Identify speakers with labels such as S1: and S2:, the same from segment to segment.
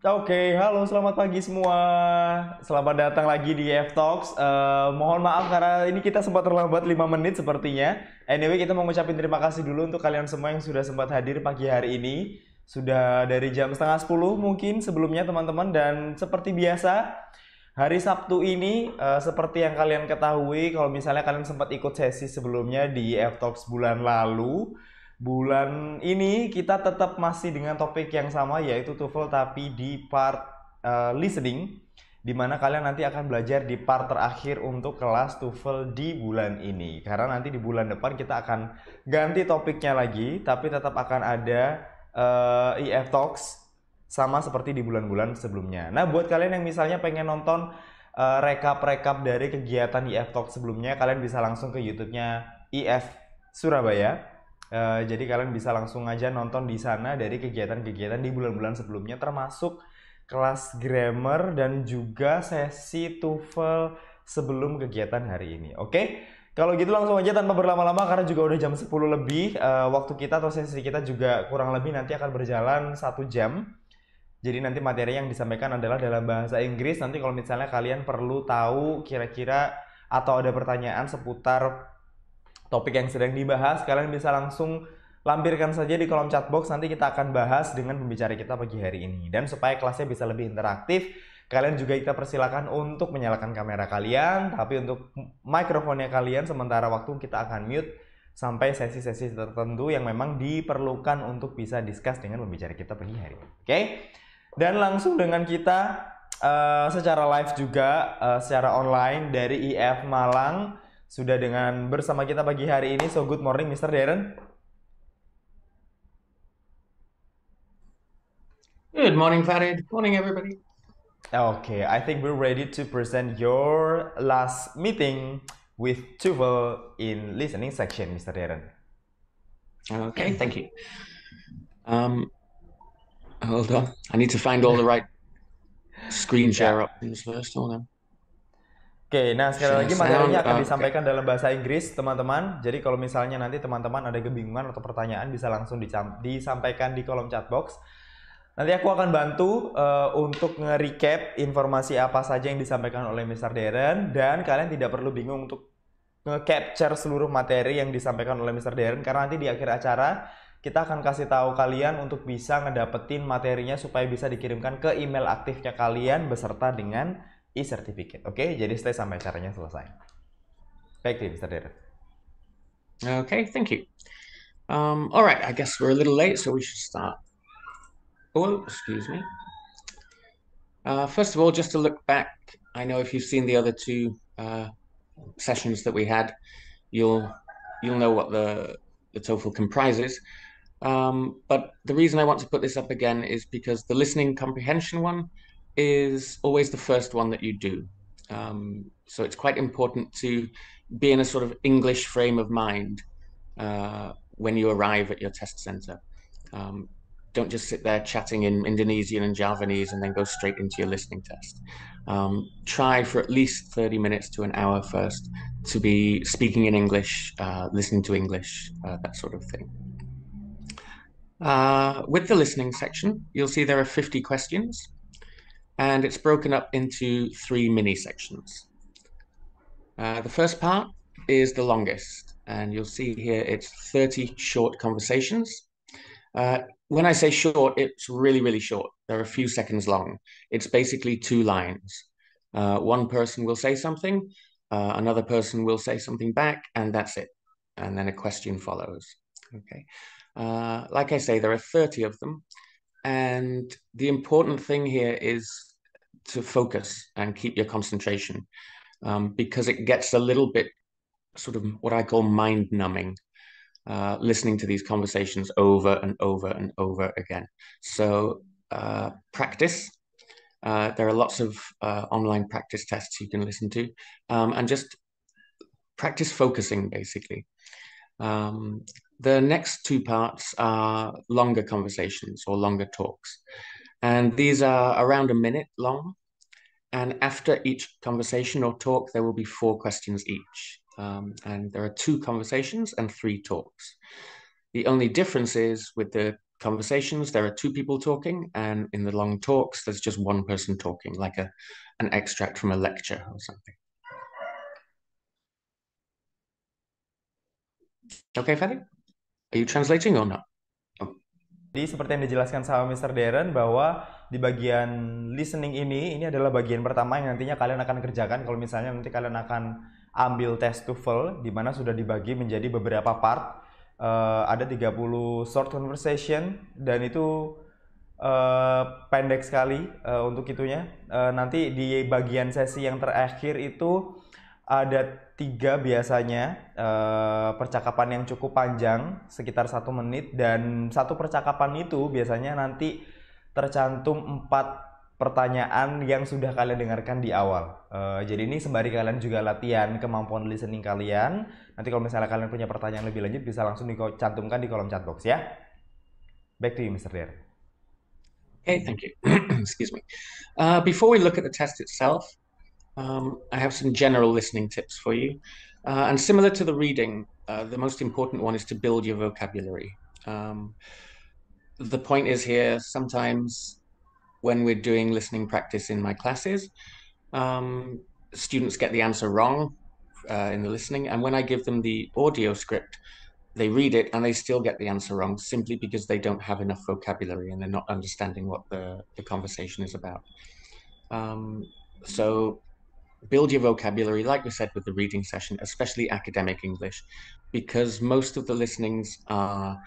S1: Oke, halo, selamat pagi semua. Selamat datang lagi di EF Talks. Mohon maaf karena ini kita sempat terlambat 5 menit sepertinya. Anyway, kita mau ngucapin terima kasih dulu untuk kalian semua yang sudah sempat hadir pagi hari ini. Sudah dari jam setengah 10 mungkin sebelumnya teman-teman. Dan seperti biasa, hari Sabtu ini seperti yang kalian ketahui, kalau misalnya kalian sempat ikut sesi sebelumnya di EF Talks bulan lalu, bulan ini kita tetap masih dengan topik yang sama yaitu TOEFL tapi di part listening, di mana kalian nanti akan belajar di part terakhir untuk kelas TOEFL di bulan ini. Karena nanti di bulan depan kita akan ganti topiknya lagi, tapi tetap akan ada EF Talks sama seperti di bulan-bulan sebelumnya. Nah, buat kalian yang misalnya pengen nonton rekap-rekap dari kegiatan EF Talks sebelumnya, kalian bisa langsung ke YouTube-nya EF Surabaya. Jadi kalian bisa langsung aja nonton di sana dari kegiatan-kegiatan di bulan-bulan sebelumnya, termasuk kelas grammar dan juga sesi TOEFL sebelum kegiatan hari ini. Oke? Kalau gitu langsung aja tanpa berlama-lama karena juga udah jam 10 lebih. Waktu kita atau sesi kita juga kurang lebih nanti akan berjalan 1 jam. Jadi nanti materi yang disampaikan adalah dalam bahasa Inggris. Nanti kalau misalnya kalian perlu tahu kira-kira atau ada pertanyaan seputar topik yang sedang dibahas, kalian bisa langsung lampirkan saja di kolom chat box. Nanti kita akan bahas dengan pembicara kita pagi hari ini. Dan supaya kelasnya bisa lebih interaktif, kalian juga kita persilakan untuk menyalakan kamera kalian, tapi untuk mikrofonnya kalian sementara waktu kita akan mute sampai sesi-sesi tertentu yang memang diperlukan untuk bisa discuss dengan pembicara kita pagi hari ini. Oke? Dan langsung dengan kita secara live juga, secara online dari IF Malang sudah dengan bersama kita pagi hari ini. So good morning Mr. Darren.
S2: Good morning, Farid. Morning, everybody.
S1: Okay, I think we're ready to present your last meeting with TOEFL in listening section, Mr. Darren.
S2: Okay, thank you. Um, Hold on. I need to find all the right screen share
S1: Ya.
S2: options first. Hold on.
S1: Oke, nah sekali
S2: Share
S1: lagi
S2: sound.
S1: materinya akan
S2: Okay.
S1: disampaikan dalam bahasa Inggris, teman-teman. Jadi kalau misalnya nanti teman-teman ada kebingungan atau pertanyaan bisa langsung disampaikan di kolom chat box. Nanti aku akan bantu untuk nge-recap informasi apa saja yang disampaikan oleh Mr. Darren, dan kalian tidak perlu bingung untuk nge-capture seluruh materi yang disampaikan oleh Mr. Darren karena nanti di akhir acara kita akan kasih tahu kalian untuk bisa ngedapetin materinya supaya bisa dikirimkan ke email aktifnya kalian beserta dengan e-certificate. Oke, jadi stay sampai acaranya selesai. Baik, Mr. Darren.
S2: Okay, thank you. All right, I guess we're a little late, so we should start. Oh, excuse me. First of all, just to look back, I know if you've seen the other two sessions that we had, you'll know what the TOEFL comprises. But the reason I want to put this up again is because the listening comprehension one is always the first one that you do. So it's quite important to be in a sort of English frame of mind when you arrive at your test center. Don't just sit there chatting in Indonesian and Javanese and then go straight into your listening test. Try for at least 30 minutes to an hour first to be speaking in English, listening to English, that sort of thing. With the listening section, you'll see there are 50 questions, and it's broken up into 3 mini sections. The first part is the longest, and you'll see here it's 30 short conversations. When I say short, it's really, really short. They're a few seconds long. It's basically 2 lines. One person will say something, another person will say something back, and that's it. And then a question follows. Okay. Like I say, there are 30 of them. And the important thing here is to focus and keep your concentration because it gets a little bit sort of what I call mind numbing, listening to these conversations over and over and over again. So practice. There are lots of online practice tests you can listen to and just practice focusing basically. The next 2 parts are longer conversations or longer talks. And these are around a minute long. And after each conversation or talk, there will be 4 questions each. And there are 2 conversations and 3 talks. The only difference is with the conversations, there are two people talking, and in the long talks, there's just one person talking, like an extract from a lecture or something. Okay, Fadi? Are you translating or not? Oh.
S1: Jadi seperti yang dijelaskan sama Mr. Darren bahwa di bagian listening ini adalah bagian pertama yang nantinya kalian akan kerjakan kalau misalnya nanti kalian akan ambil tes TOEFL di mana sudah dibagi menjadi beberapa part. Ada 30 short conversation dan itu pendek sekali untuk itunya. Nanti di bagian sesi yang terakhir itu ada 3 biasanya percakapan yang cukup panjang sekitar 1 menit, dan satu percakapan itu biasanya nanti tercantum 4 pertanyaan yang sudah kalian dengarkan di awal. Jadi ini sembari kalian juga latihan kemampuan listening kalian. Nanti kalau misalnya kalian punya pertanyaan lebih lanjut bisa langsung dicantumkan di kolom chat box ya. Back to you, Mr. Darren.
S2: Okay, thank you. Excuse me. Before we look at the test itself, I have some general listening tips for you. And similar to the reading, the most important one is to build your vocabulary. The point is here, sometimes when we're doing listening practice in my classes, students get the answer wrong in the listening. And when I give them the audio script, they read it and they still get the answer wrong simply because they don't have enough vocabulary and they're not understanding what the conversation is about. So build your vocabulary, like we said with the reading session, especially academic English, because most of the listenings are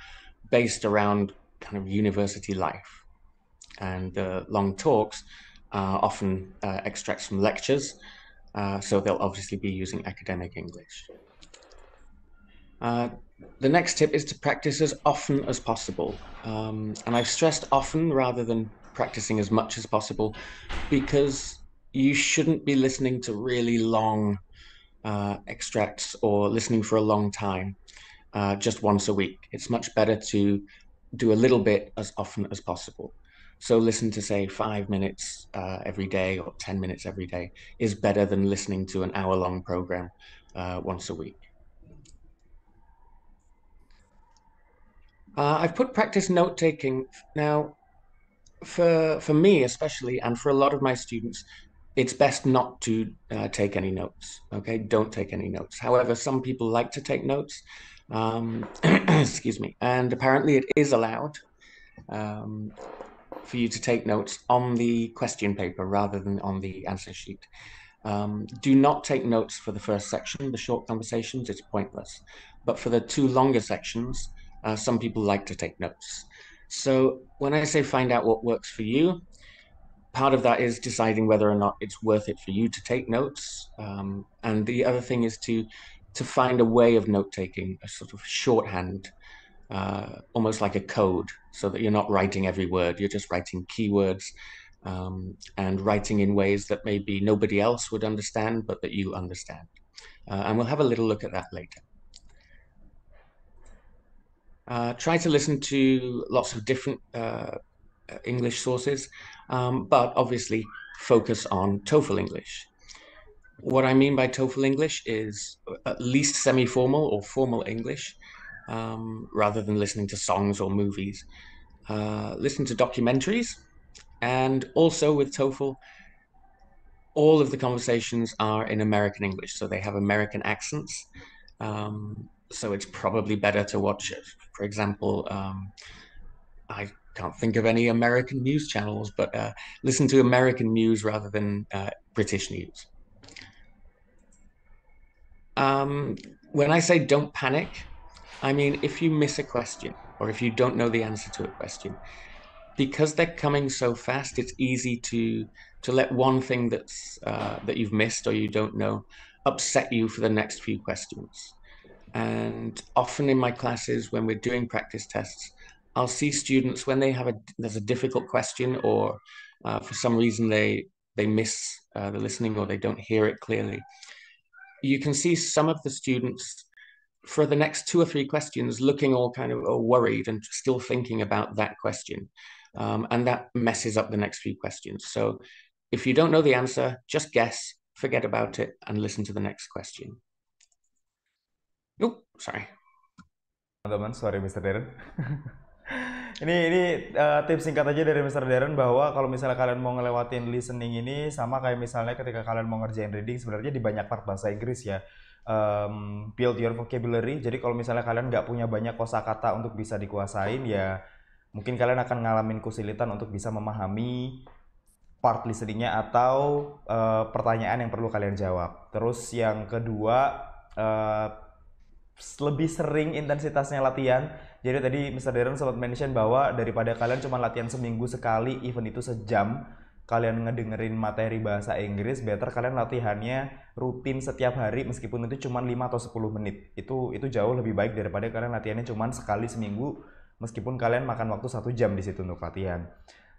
S2: based around kind of university life. And the long talks are often extracts from lectures, so they'll obviously be using academic English. The next tip is to practice as often as possible. And I've stressed often rather than practicing as much as possible, because you shouldn't be listening to really long extracts or listening for a long time just once a week. It's much better to do a little bit as often as possible. So listen to, say, 5 minutes every day or 10 minutes every day is better than listening to an hour-long program once a week. I've put practice note-taking. Now, for me especially, and for a lot of my students, it's best not to take any notes, okay? Don't take any notes. However, some people like to take notes, excuse me, and apparently it is allowed for you to take notes on the question paper rather than on the answer sheet. Do not take notes for the first section, the short conversations, it's pointless. But for the 2 longer sections, some people like to take notes. So when I say find out what works for you, part of that is deciding whether or not it's worth it for you to take notes. And the other thing is to find a way of note-taking, a sort of shorthand, almost like a code, so that you're not writing every word, you're just writing keywords and writing in ways that maybe nobody else would understand, but that you understand. And we'll have a little look at that later. Try to listen to lots of different English sources, but obviously focus on TOEFL English. What I mean by TOEFL English is at least semi-formal or formal English, rather than listening to songs or movies. Listen to documentaries, and also with TOEFL, all of the conversations are in American English, so they have American accents. So it's probably better to watch it. For example, I can't think of any American news channels, but listen to American news rather than British news. When I say don't panic, I mean if you miss a question or if you don't know the answer to a question, because they're coming so fast, it's easy to let one thing that's that you've missed or you don't know upset you for the next few questions. And often in my classes, when we're doing practice tests, I'll see students when there's a difficult question, or for some reason they miss the listening or they don't hear it clearly. You can see some of the students for the next 2 or 3 questions looking all kind of worried and still thinking about that question. And that messes up the next few questions. So if you don't know the answer, just guess, forget about it, and listen to the next question. Oh, sorry.
S1: Teman-teman, sorry Mr. Darren. Ini tips singkat aja dari Mr. Darren bahwa kalau misalnya kalian mau ngelewatin listening ini sama kayak misalnya ketika kalian mau ngerjain reading sebenarnya di banyak part bahasa Inggris ya. Build your vocabulary. Jadi kalau misalnya kalian nggak punya banyak kosakata untuk bisa dikuasain ya mungkin kalian akan ngalamin kesulitan untuk bisa memahami part listeningnya atau pertanyaan yang perlu kalian jawab. Terus yang kedua eh, lebih sering intensitasnya latihan. Jadi tadi Mr. Darren sempat mention bahwa daripada kalian cuma latihan seminggu sekali, even itu sejam, kalian ngedengerin materi bahasa Inggris, better kalian latihannya rutin setiap hari meskipun itu cuma 5 atau 10 menit. Itu jauh lebih baik daripada kalian latihannya cuma sekali seminggu meskipun kalian makan waktu 1 jam di situ untuk latihan.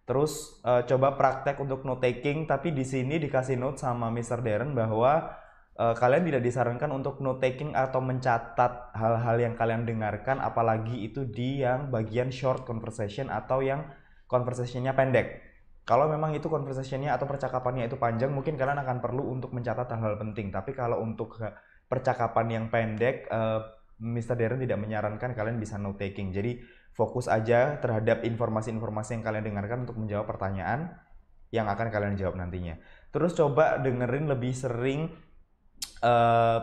S1: Terus coba praktek untuk note taking, tapi di sini dikasih note sama Mr. Darren bahwa kalian tidak disarankan untuk note taking atau mencatat hal-hal yang kalian dengarkan, apalagi itu di yang bagian short conversation atau yang conversationnya pendek. Kalau memang itu conversationnya atau percakapannya itu panjang, mungkin kalian akan perlu untuk mencatat hal-hal penting. Tapi kalau untuk percakapan yang pendek, Mr. Darren tidak menyarankan kalian bisa note taking. Jadi fokus aja terhadap informasi-informasi yang kalian dengarkan untuk menjawab pertanyaan yang akan kalian jawab nantinya. Terus coba dengerin lebih sering eh,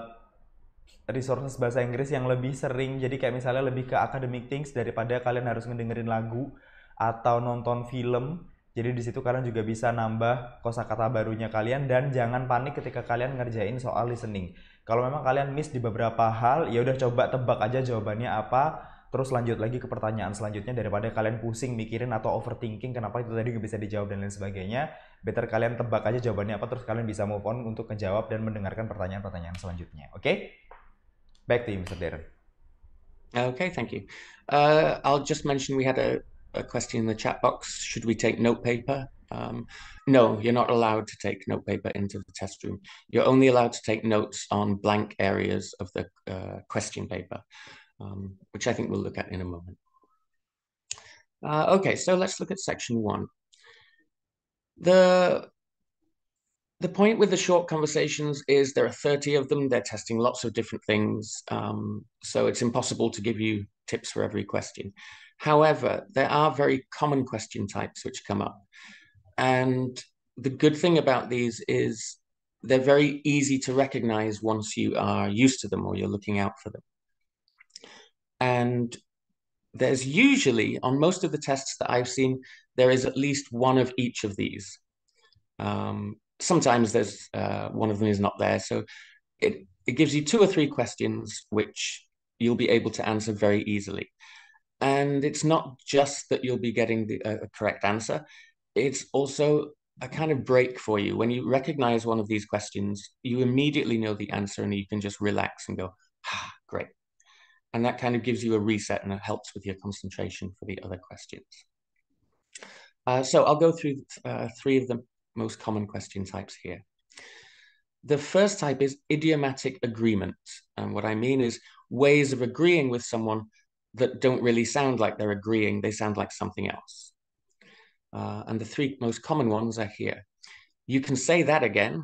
S1: resources bahasa Inggris yang lebih sering, jadi kayak misalnya lebih ke academic things daripada kalian harus ngedengerin lagu atau nonton film. Jadi di situ kalian juga bisa nambah kosakata barunya kalian dan jangan panik ketika kalian ngerjain soal listening. Kalau memang kalian miss di beberapa hal, ya udah coba tebak aja jawabannya apa, terus lanjut lagi ke pertanyaan selanjutnya daripada kalian pusing mikirin atau overthinking kenapa itu tadi nggak bisa dijawab dan lain sebagainya. Better kalian tebak aja jawabannya apa, terus kalian bisa move on untuk menjawab dan mendengarkan pertanyaan-pertanyaan selanjutnya. Oke? Back to you, Mr. Darren.
S2: Okay, thank you. I'll just mention we had a question in the chat box. Should we take note paper? No, you're not allowed to take note paper into the test room. You're only allowed to take notes on blank areas of the question paper, which I think we'll look at in a moment. Okay, so let's look at section 1. The point with the short conversations is there are 30 of them. They're testing lots of different things. So it's impossible to give you tips for every question. However, there are very common question types which come up. And the good thing about these is they're very easy to recognize once you are used to them or you're looking out for them. And there's usually, on most of the tests that I've seen, there is at least one of each of these. Sometimes there's one of them is not there. So it gives you 2 or 3 questions which you'll be able to answer very easily. And it's not just that you'll be getting the correct answer. It's also a kind of break for you. When you recognize one of these questions, you immediately know the answer and you can just relax and go, great. And that kind of gives you a reset and it helps with your concentration for the other questions. So I'll go through 3 of the most common question types here. The first type is idiomatic agreement. And what I mean is ways of agreeing with someone that don't really sound like they're agreeing, they sound like something else. And the 3 most common ones are here. You can say that again.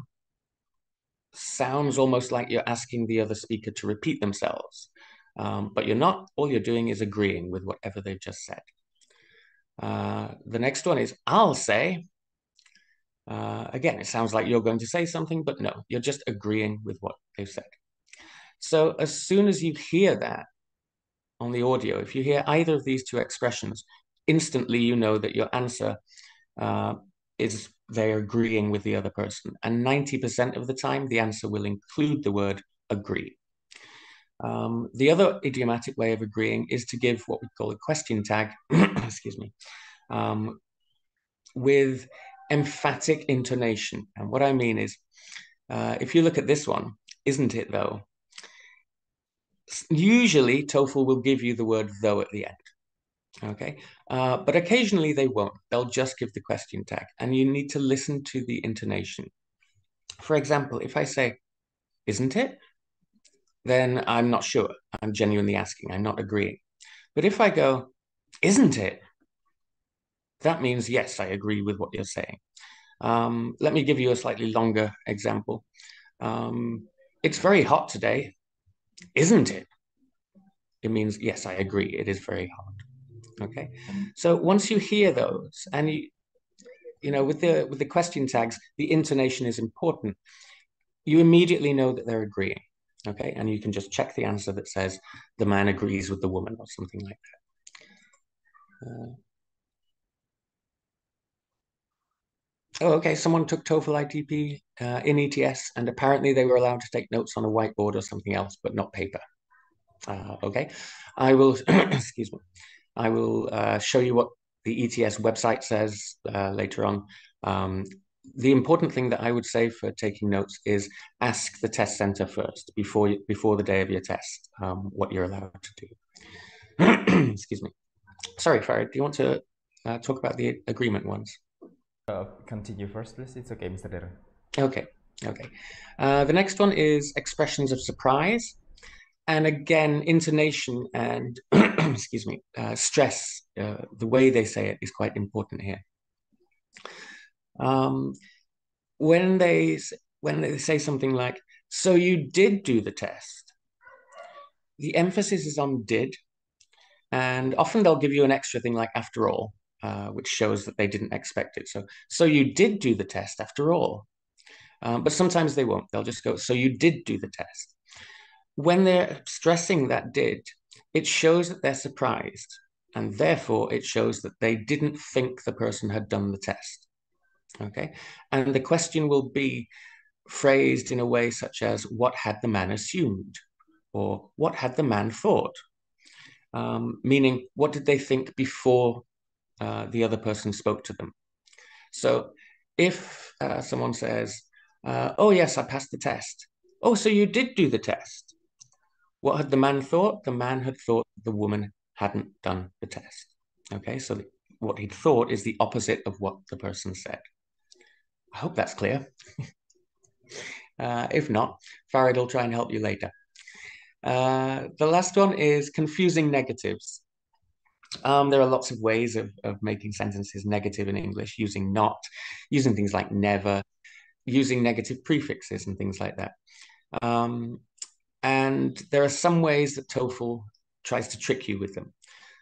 S2: Sounds almost like you're asking the other speaker to repeat themselves. But you're not. All you're doing is agreeing with whatever they've just said. The next one is I'll say. Again, it sounds like you're going to say something, but no, you're just agreeing with what they've said. So as soon as you hear that on the audio, if you hear either of these 2 expressions, instantly you know that your answer is they're agreeing with the other person. And 90% of the time, the answer will include the word agree. The other idiomatic way of agreeing is to give what we call a question tag, excuse me, with emphatic intonation. And what I mean is, if you look at this one, isn't it though? Usually TOEFL will give you the word though at the end. Okay, but occasionally they won't. They'll just give the question tag and you need to listen to the intonation. For example, if I say, isn't it? Then I'm not sure. I'm genuinely asking. I'm not agreeing. But if I go, isn't it? That means, yes, I agree with what you're saying. Let me give you a slightly longer example. It's very hot today, isn't it? It means, yes, I agree. It is very hot. Okay, so once you hear those, and you know, with the question tags, the intonation is important. You immediately know that they're agreeing. Okay, and you can just check the answer that says the man agrees with the woman or something like that. Oh, okay. Someone took TOEFL ITP in ETS, and apparently they were allowed to take notes on a whiteboard or something else, but not paper. Okay, I will, excuse me, I will show you what the ETS website says later on. The important thing that I would say for taking notes is ask the test center first before the day of your test what you're allowed to do. Excuse me. Sorry, Farid, do you want to talk about the agreement ones?
S1: Continue first, please. It's okay, Mr. Darren.
S2: Okay, okay. The next one is expressions of surprise. And again, intonation and, excuse me, stress, the way they say it is quite important here. When they say something like, so you did do the test, the emphasis is on did. And often they'll give you an extra thing like after all, which shows that they didn't expect it. So you did do the test after all. But sometimes they won't. They'll just go, so you did do the test. When they're stressing that did, it shows that they're surprised. And therefore, it shows that they didn't think the person had done the test. Okay. And the question will be phrased in a way such as, what had the man assumed? Or what had the man thought? Meaning, what did they think before the other person spoke to them? So if someone says, oh, yes, I passed the test. Oh, so you did do the test. What had the man thought? The man had thought the woman hadn't done the test. Okay, so what he'd thought is the opposite of what the person said. I hope that's clear. If not, Farid will try and help you later. The last one is confusing negatives. There are lots of ways of making sentences negative in English, using not, using things like never, using negative prefixes and things like that. And there are some ways that TOEFL tries to trick you with them.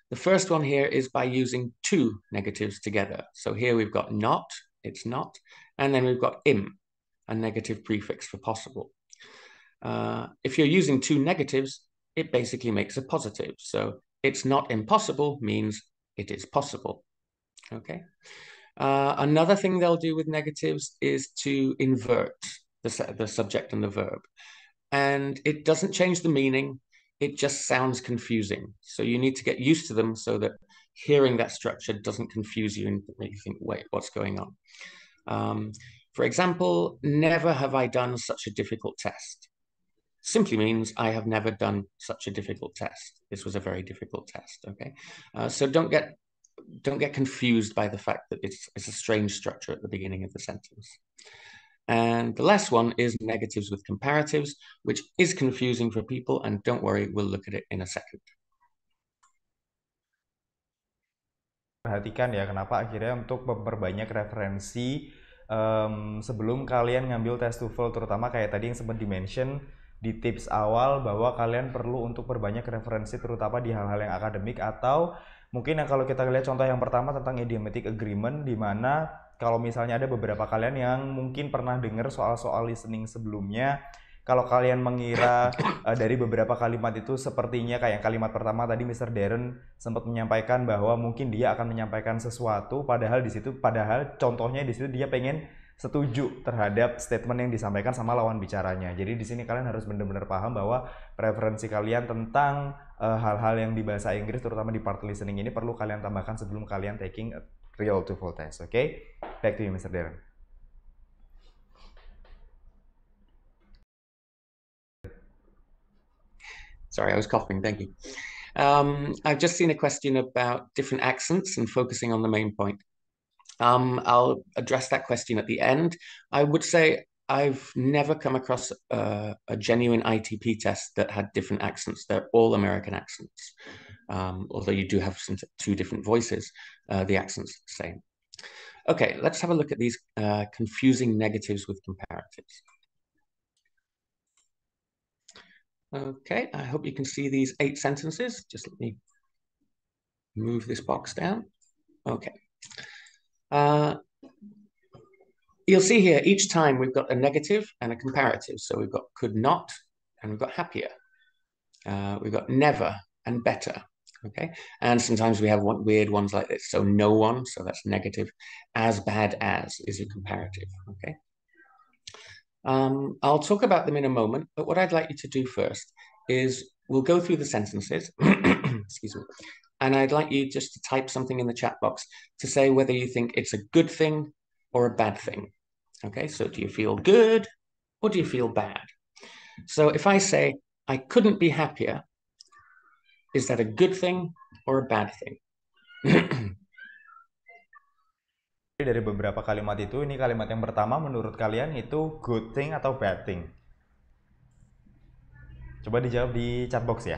S2: The first one here is by using two negatives together. So here we've got not, it's not, and then we've got im, a negative prefix for possible. If you're using two negatives, it basically makes a positive. So it's not impossible means it is possible. Okay. Another thing they'll do with negatives is to invert the subject and the verb. And it doesn't change the meaning. It just sounds confusing. So you need to get used to them so that hearing that structure doesn't confuse you and make you think, wait, what's going on? For example, never have I done such a difficult test. Simply means I have never done such a difficult test. This was a very difficult test, okay? So don't get confused by the fact that it's a strange structure at the beginning of the sentence. And the last one is negatives with comparatives, which is confusing for people. And don't worry, we'll look at it in a second.
S1: Perhatikan ya, kenapa akhirnya untuk memperbanyak referensi sebelum kalian ngambil tes TOEFL, terutama kayak tadi yang sempat di-mention di tips awal bahwa kalian perlu untuk perbanyak referensi terutama di hal-hal yang akademik, atau mungkin yang kalau kita lihat contoh yang pertama tentang idiomatic agreement, di mana kalau misalnya ada beberapa kalian yang mungkin pernah dengar soal-soal listening sebelumnya, kalau kalian mengira dari beberapa kalimat itu sepertinya kayak kalimat pertama tadi Mr. Darren sempat menyampaikan bahwa mungkin dia akan menyampaikan sesuatu, padahal contohnya di situ dia pengen setuju terhadap statement yang disampaikan sama lawan bicaranya. Jadi di sini kalian harus benar-benar paham bahwa preferensi kalian tentang hal-hal yang di bahasa Inggris terutama di part listening ini perlu kalian tambahkan sebelum kalian taking a real TOEFL test. Okay? Back to you, Mr. Darren.
S2: Sorry, I was coughing. Thank you. I've just seen a question about different accents and focusing on the main point. I'll address that question at the end. I would say I've never come across a genuine ITP test that had different accents. They're all American accents. Although you do have two different voices, the accent's the same. Okay, let's have a look at these confusing negatives with comparatives. Okay, I hope you can see these 8 sentences. Just let me move this box down. Okay. You'll see here, each time we've got a negative and a comparative. So we've got could not, and we've got happier. We've got never and better. Okay. And sometimes we have weird ones like this. So no one, so that's negative. As bad as is a comparative. Okay. I'll talk about them in a moment, but what I'd like you to do first is we'll go through the sentences, excuse me, and I'd like you just to type something in the chat box to say whether you think it's a good thing or a bad thing. Okay, so do you feel good or do you feel bad? So if I say, I couldn't be happier, is that a good thing or a bad thing?
S1: Dari beberapa kalimat itu, ini kalimat yang pertama menurut kalian itu good thing atau bad thing? Coba dijawab di chat box ya.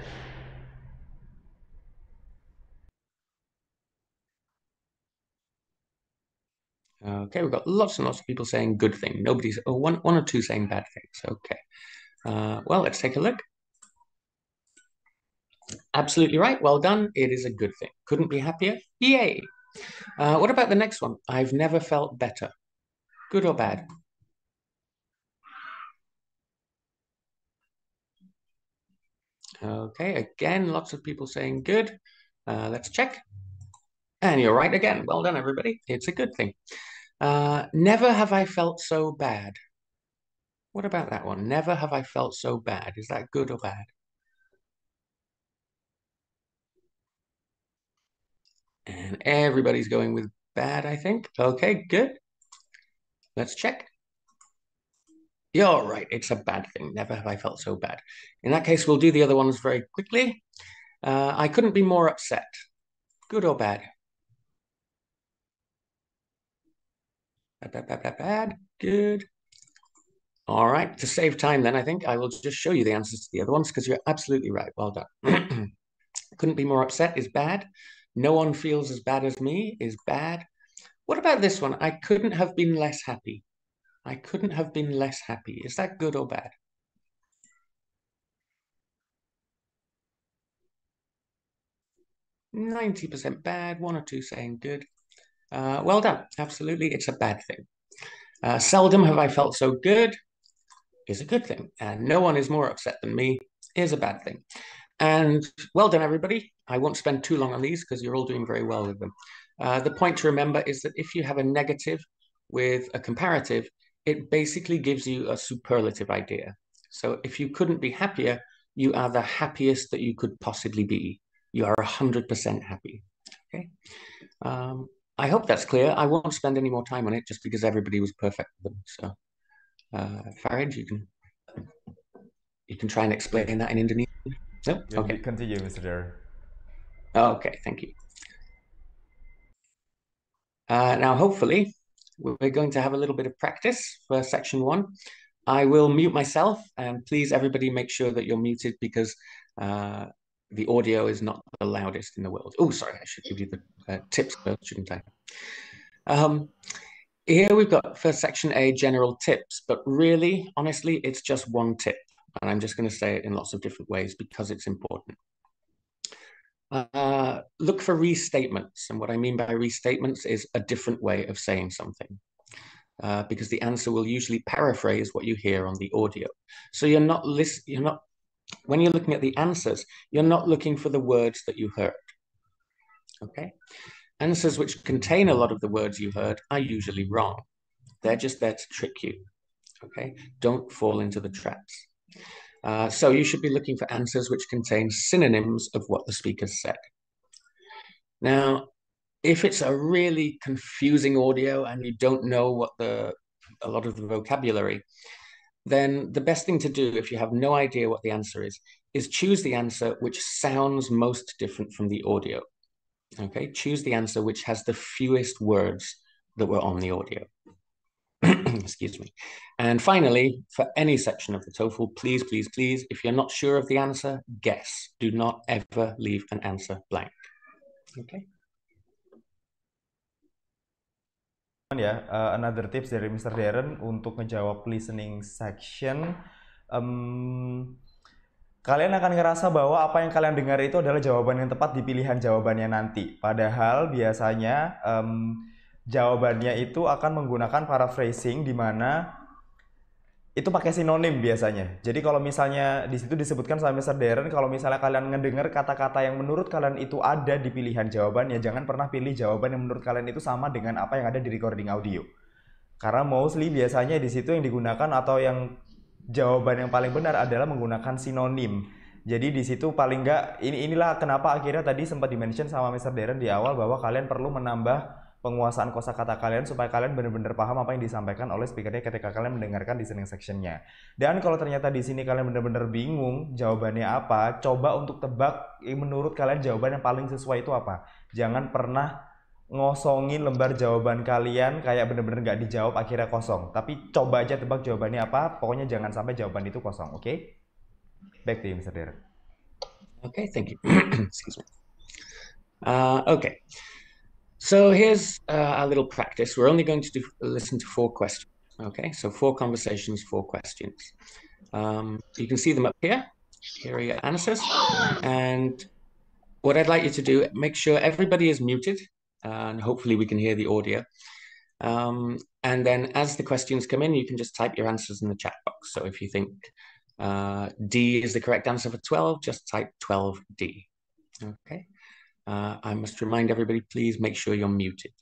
S2: Okay, we've got lots and lots of people saying good thing. Nobody's, one or two saying bad things. Okay. Well, let's take a look. Absolutely right. Well done. It is a good thing. Couldn't be happier. Yay. What about the next one? I've never felt better. Good or bad? Okay, again, lots of people saying good. Let's check. And you're right again. Well done, everybody. It's a good thing. Never have I felt so bad. What about that one? Never have I felt so bad. Is that good or bad? And everybody's going with bad, I think. Okay, good. Let's check. You're right. It's a bad thing. Never have I felt so bad. In that case, we'll do the other ones very quickly. I couldn't be more upset. Good or bad? Bad. Good. All right. To save time, then, I think I will just show you the answers to the other ones because you're absolutely right. Well done. Couldn't be more upset is bad. No one feels as bad as me is bad. What about this one? I couldn't have been less happy. I couldn't have been less happy. Is that good or bad? 90% bad, one or two saying good. Well done. Absolutely, it's a bad thing. Seldom have I felt so good is a good thing. And no one is more upset than me is a bad thing. And well done, everybody. I won't spend too long on these because you're all doing very well with them. The point to remember is that if you have a negative with a comparative, it basically gives you a superlative idea. So if you couldn't be happier, you are the happiest that you could possibly be. You are 100% happy. Okay. I hope that's clear. I won't spend any more time on it just because everybody was perfect with them. So, Farid, you can try and explain that in Indonesian. No? Okay.
S1: Continue, Mr. Darren.
S2: Okay, thank you. Now, hopefully, we're going to have a little bit of practice for section one. I will mute myself, and please, everybody, make sure that you're muted because the audio is not the loudest in the world. Oh, sorry, I should give you the tips first, shouldn't I? Here we've got for section A, general tips, but really, honestly, it's just one tip. And I'm just going to say it in lots of different ways because it's important. Look for restatements. And what I mean by restatements is a different way of saying something. Because the answer will usually paraphrase what you hear on the audio. So when you're looking at the answers, you're not looking for the words that you heard. Okay? Answers which contain a lot of the words you heard are usually wrong. They're just there to trick you. Okay? Don't fall into the traps. So you should be looking for answers which contain synonyms of what the speaker said. Now, if it's a really confusing audio and you don't know a lot of the vocabulary, then the best thing to do if you have no idea what the answer is choose the answer which sounds most different from the audio. Okay, choose the answer which has the fewest words that were on the audio. Excuse me. And finally, for any section of the TOEFL, please, please, please, if you're not sure of the answer, guess. Do not ever leave an answer blank. Okay.
S1: Ya, another tips dari Mr. Darren untuk ngejawab listening section. Kalian akan ngerasa bahwa apa yang kalian dengar itu adalah jawaban yang tepat di pilihan jawabannya nanti. Padahal biasanya jawabannya itu akan menggunakan paraphrasing di mana itu pakai sinonim biasanya. Jadi kalau misalnya di situ disebutkan sama Mr. Darren, kalau misalnya kalian ngedenger kata-kata yang menurut kalian itu ada di pilihan jawabannya, jangan pernah pilih jawaban yang menurut kalian itu sama dengan apa yang ada di recording audio. Karena mostly biasanya di situ yang digunakan atau yang jawaban yang paling benar adalah menggunakan sinonim. Jadi di situ paling nggak inilah kenapa akhirnya tadi sempat dimention sama Mr. Darren di awal bahwa kalian perlu menambah penguasaan kosakata kalian supaya kalian benar-benar paham apa yang disampaikan oleh speakernya ketika kalian mendengarkan listening sectionnya. Dan kalau ternyata di sini kalian benar-benar bingung jawabannya apa, coba untuk tebak menurut kalian jawaban yang paling sesuai itu apa. Jangan pernah ngosongin lembar jawaban kalian kayak bener-bener nggak dijawab akhirnya kosong, tapi coba aja tebak jawabannya apa, pokoknya jangan sampai jawaban itu kosong, oke? Back to you, Mr. Darren.
S2: Okay, thank you. Excuse me. Okay. So here's our little practice. We're only going to listen to 4 questions. Okay, so 4 conversations, 4 questions. You can see them up here. Here are your answers. And what I'd like you to do, make sure everybody is muted, and hopefully we can hear the audio. And then as the questions come in, you can just type your answers in the chat box. So if you think D is the correct answer for 12, just type 12D. Okay. I must remind everybody, please make sure you're muted.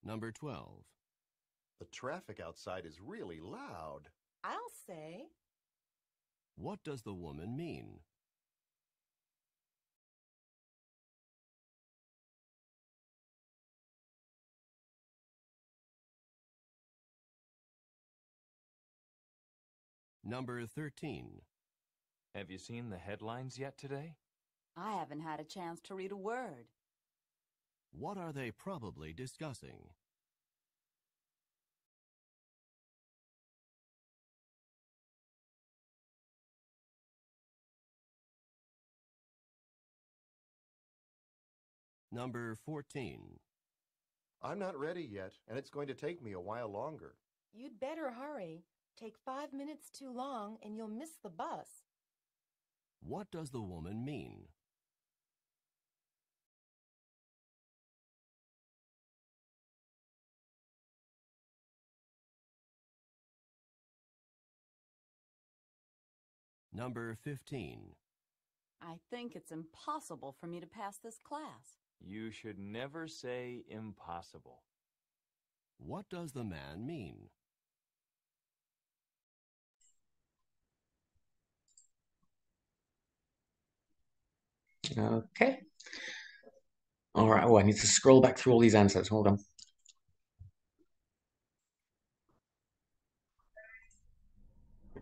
S3: Number 12. The traffic outside is really loud.
S4: I'll say.
S3: What does the woman mean? Number 13.
S5: Have you seen the headlines yet today?
S4: I haven't had a chance to read a word.
S3: What are they probably discussing? Number 14.
S6: I'm not ready yet, and it's going to take me a while longer.
S7: You'd better hurry. Take 5 minutes too long and you'll miss the bus.
S3: What does the woman mean? Number 15.
S4: I think it's impossible for me to pass this class.
S5: You should never say impossible.
S3: What does the man mean?
S2: Okay. All right. Oh, I need to scroll back through all these answers. Hold on.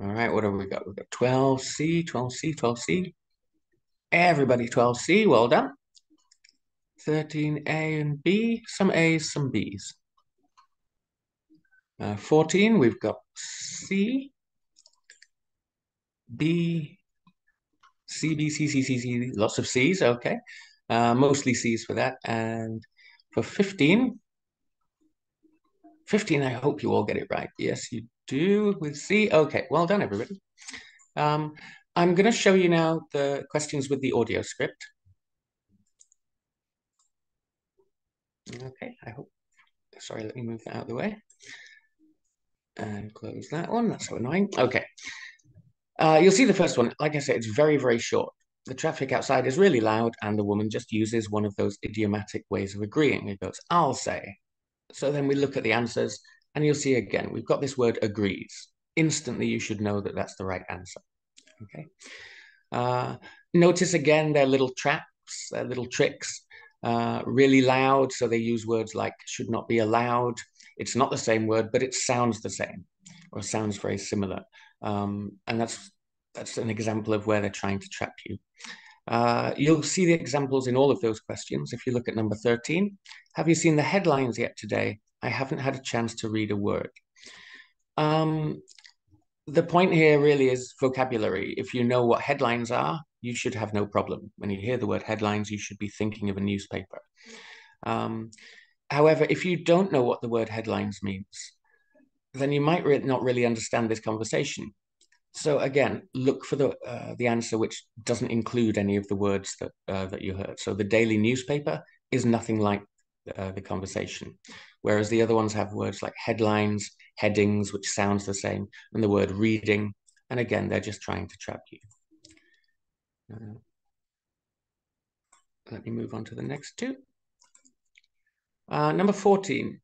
S2: All right. What have we got? We've got 12C, 12C, 12C. Everybody 12C. Well done. 13A and B. Some A's, some B's. 14, we've got C, B, C, B, C, C, C, C, lots of C's, okay. Mostly C's for that. And for 15, I hope you all get it right. Yes, you do with C. Okay, well done, everybody. I'm going to show you now the questions with the audio script. Okay, I hope. Sorry, let me move that out of the way. And close that one. That's so annoying. Okay. You'll see the first one. Like I said, it's very, very short. The traffic outside is really loud, and the woman just uses one of those idiomatic ways of agreeing. It goes, I'll say. So then we look at the answers, and you'll see again, we've got this word agrees. Instantly, you should know that that's the right answer. Okay. Notice again their little traps, their little tricks. Really loud, so they use words like should not be allowed. It's not the same word, but it sounds the same, or sounds very similar. And that's an example of where they're trying to trap you. You'll see the examples in all of those questions. If you look at number 13, have you seen the headlines yet today? I haven't had a chance to read a word. the point here really is vocabulary. If you know what headlines are, you should have no problem. When you hear the word headlines, you should be thinking of a newspaper. However, if you don't know what the word headlines means, then you might not really understand this conversation. So again, look for the answer which doesn't include any of the words that you heard. So the daily newspaper is nothing like the conversation, whereas the other ones have words like headlines, headings, which sounds the same, and the word reading. And again, they're just trying to trap you. Let me move on to the next two. Number 14.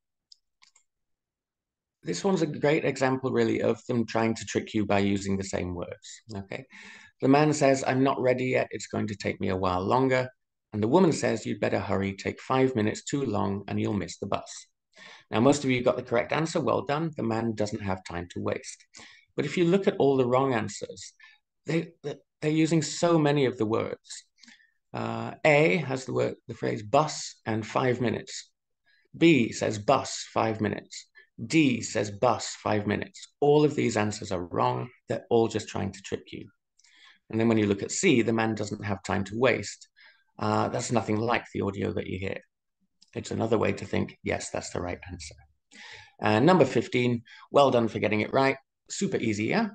S2: This one's a great example, really, of them trying to trick you by using the same words. Okay, the man says, "I'm not ready yet. It's going to take me a while longer." And the woman says, "You'd better hurry. Take 5 minutes too long and you'll miss the bus." Now, most of you got the correct answer. Well done. The man doesn't have time to waste. But if you look at all the wrong answers, they're using so many of the words. A has the phrase bus and 5 minutes. B says bus, 5 minutes. D says bus, 5 minutes. All of these answers are wrong. They're all just trying to trick you. And then when you look at C, the man doesn't have time to waste. That's nothing like the audio that you hear. It's another way to think, yes, that's the right answer. And number 15, well done for getting it right. Super easy, yeah?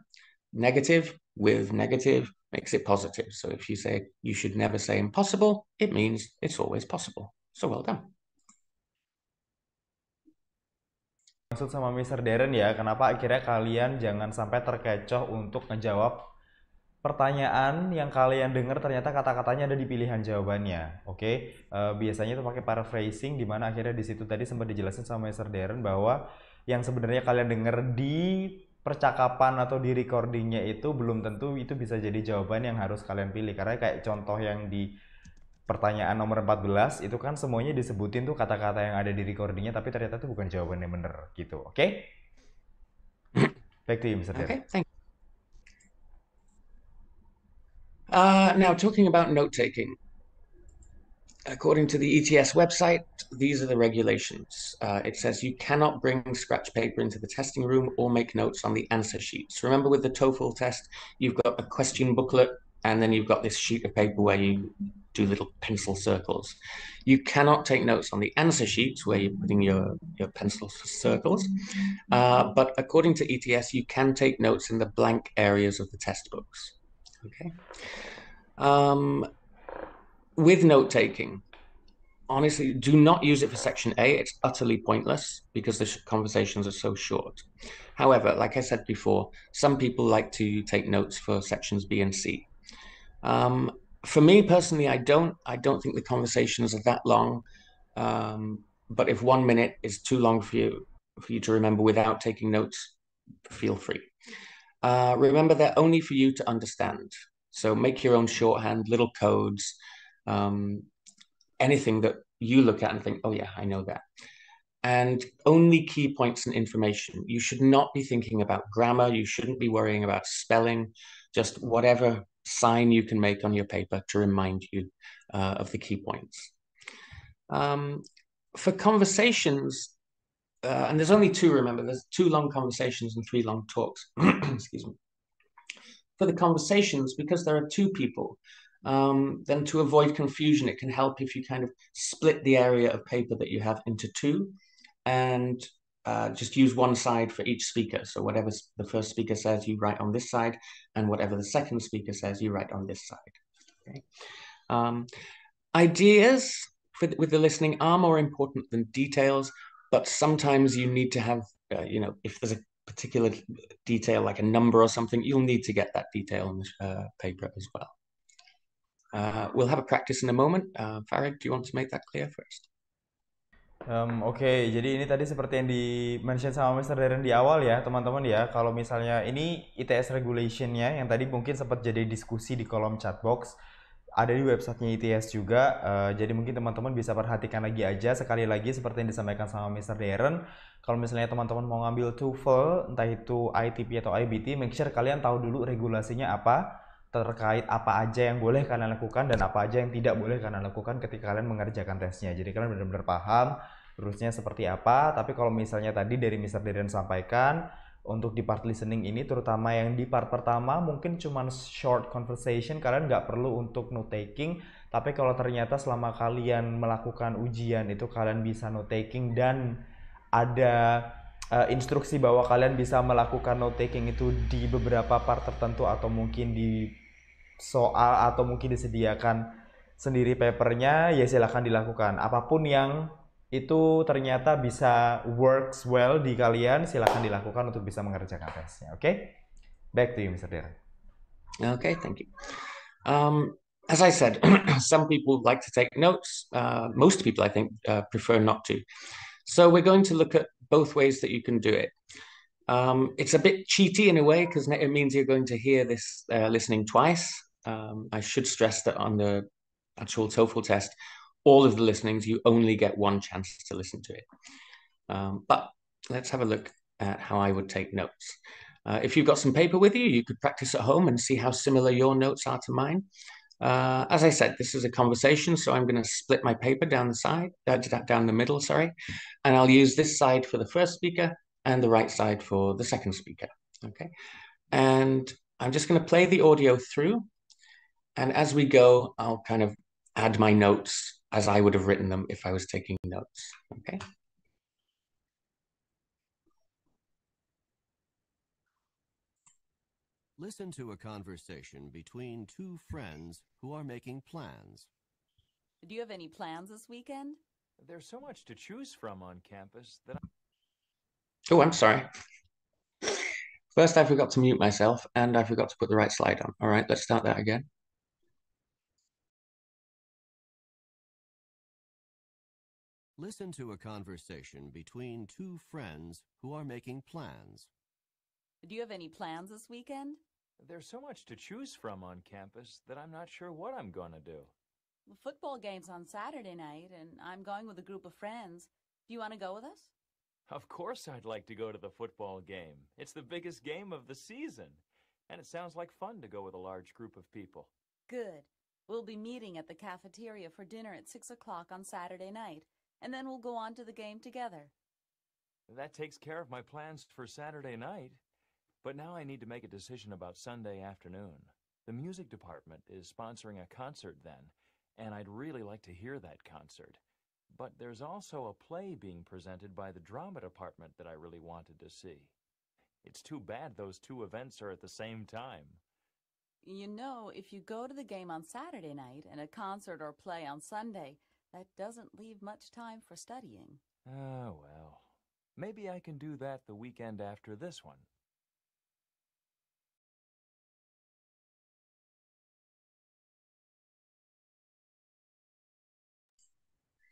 S2: Negative with negative makes it positive. So if you say you should never say impossible, it means it's always possible. So well done.
S1: Maksud sama Mr. Darren ya, kenapa akhirnya kalian jangan sampai terkecoh untuk ngejawab pertanyaan yang kalian dengar ternyata kata-katanya ada di pilihan jawabannya. Oke, biasanya itu pakai paraphrasing, di mana akhirnya di situ tadi sempat dijelasin sama Mr. Darren bahwa yang sebenarnya kalian dengar di percakapan atau di recordingnya itu belum tentu itu bisa jadi jawaban yang harus kalian pilih. Karena kayak contoh yang di pertanyaan nomor 14 itu kan semuanya disebutin tuh kata-kata yang ada di recordingnya, tapi ternyata itu bukan jawaban yang bener gitu. Oke? Back to you, Mr. Darren.
S2: Okay, thank you. Now, talking about note-taking. According to the ETS website, these are the regulations. It says you cannot bring scratch paper into the testing room or make notes on the answer sheets. Remember with the TOEFL test, you've got a question booklet, and then you've got this sheet of paper where you do little pencil circles. You cannot take notes on the answer sheets where you're putting your pencil circles. But according to ETS, you can take notes in the blank areas of the test books. Okay. With note-taking, honestly, do not use it for section A. It's utterly pointless because the conversations are so short. However, like I said before, some people like to take notes for sections B and C. For me personally, I don't think the conversations are that long. But if 1 minute is too long for you to remember without taking notes, feel free. Remember, they're only for you to understand. So make your own shorthand, little codes, anything that you look at and think, oh yeah, I know that. And only key points and information. You should not be thinking about grammar. You shouldn't be worrying about spelling. Just whatever sign you can make on your paper to remind you of the key points. For conversations, and there's only two, remember, there's 2 long conversations and 3 long talks. Excuse me. For the conversations, because there are 2 people, then to avoid confusion, it can help if you kind of split the area of paper that you have into 2 and just use one side for each speaker. So whatever the first speaker says, you write on this side, and whatever the second speaker says, you write on this side. Okay. Ideas with the listening are more important than details, but sometimes you need to have, if there's a particular detail like a number or something, you'll need to get that detail on the paper as well. We'll have a practice in a moment. Farid, do you want to make that clear first?
S1: Oke, jadi ini tadi seperti yang di-mention sama Mr. Darren di awal ya, teman-teman ya. Kalau misalnya ini ITS regulation-nya yang tadi mungkin sempat jadi diskusi di kolom chat box, ada di websitenya ITS juga. Jadi mungkin teman-teman bisa perhatikan lagi aja. Sekali lagi seperti yang disampaikan sama Mr. Darren, kalau misalnya teman-teman mau ngambil TOEFL, entah itu ITP atau IBT, make sure kalian tahu dulu regulasinya apa, terkait apa aja yang boleh kalian lakukan dan apa aja yang tidak boleh kalian lakukan ketika kalian mengerjakan tesnya. Jadi kalian benar-benar paham rulesnya seperti apa. Tapi kalau misalnya tadi dari Mr. Darren sampaikan, untuk di part listening ini, terutama yang di part pertama mungkin cuman short conversation, kalian nggak perlu untuk note taking. Tapi kalau ternyata selama kalian melakukan ujian itu kalian bisa note taking dan ada instruksi bahwa kalian bisa melakukan note taking itu di beberapa part tertentu, atau mungkin di soal, atau mungkin disediakan sendiri papernya, ya silahkan dilakukan. Apapun yang itu ternyata bisa works well di kalian, silahkan dilakukan untuk bisa mengerjakan tesnya. Oke? Back to you, Mr. Darren.
S2: Okay, thank you. As I said, some people like to take notes. Most people, I think, prefer not to. So we're going to look at both ways that you can do it. It's a bit cheaty in a way because it means you're going to hear this listening twice. I should stress that on the actual TOEFL test, all of the listenings, you only get one chance to listen to it. But let's have a look at how I would take notes. If you've got some paper with you, you could practice at home and see how similar your notes are to mine. As I said, this is a conversation, so I'm going to split my paper down the middle, sorry, and I'll use this side for the first speaker and the right side for the second speaker, okay? And I'm just going to play the audio through, and as we go, I'll kind of add my notes as I would have written them if I was taking notes, okay?
S3: Listen to a conversation between two friends who are making plans.
S4: Do you have any plans this weekend?
S5: There's so much to choose from on campus that
S2: Oh, I'm sorry. First, I forgot to mute myself, and I forgot to put the right slide on. All right, let's start that again.
S3: Listen to a conversation between two friends who are making plans.
S4: Do you have any plans this weekend?
S5: there's so much to choose from on campus that I'm not sure what I'm going to do.
S4: The football game's on Saturday night, and I'm going with a group of friends. Do you want to go with us?
S5: Of course I'd like to go to the football game. It's the biggest game of the season, and it sounds like fun to go with a large group of people.
S4: Good. We'll be meeting at the cafeteria for dinner at 6 o'clock on Saturday night, and then we'll go on to the game together.
S5: That takes care of my plans for Saturday night. But now I need to make a decision about Sunday afternoon. The music department is sponsoring a concert then, and I'd really like to hear that concert. But there's also a play being presented by the drama department that I really wanted to see. It's too bad those two events are at the same time.
S4: You know, if you go to the game on Saturday night and a concert or play on Sunday, that doesn't leave much time for studying.
S5: Oh, well. Maybe I can do that the weekend after this one.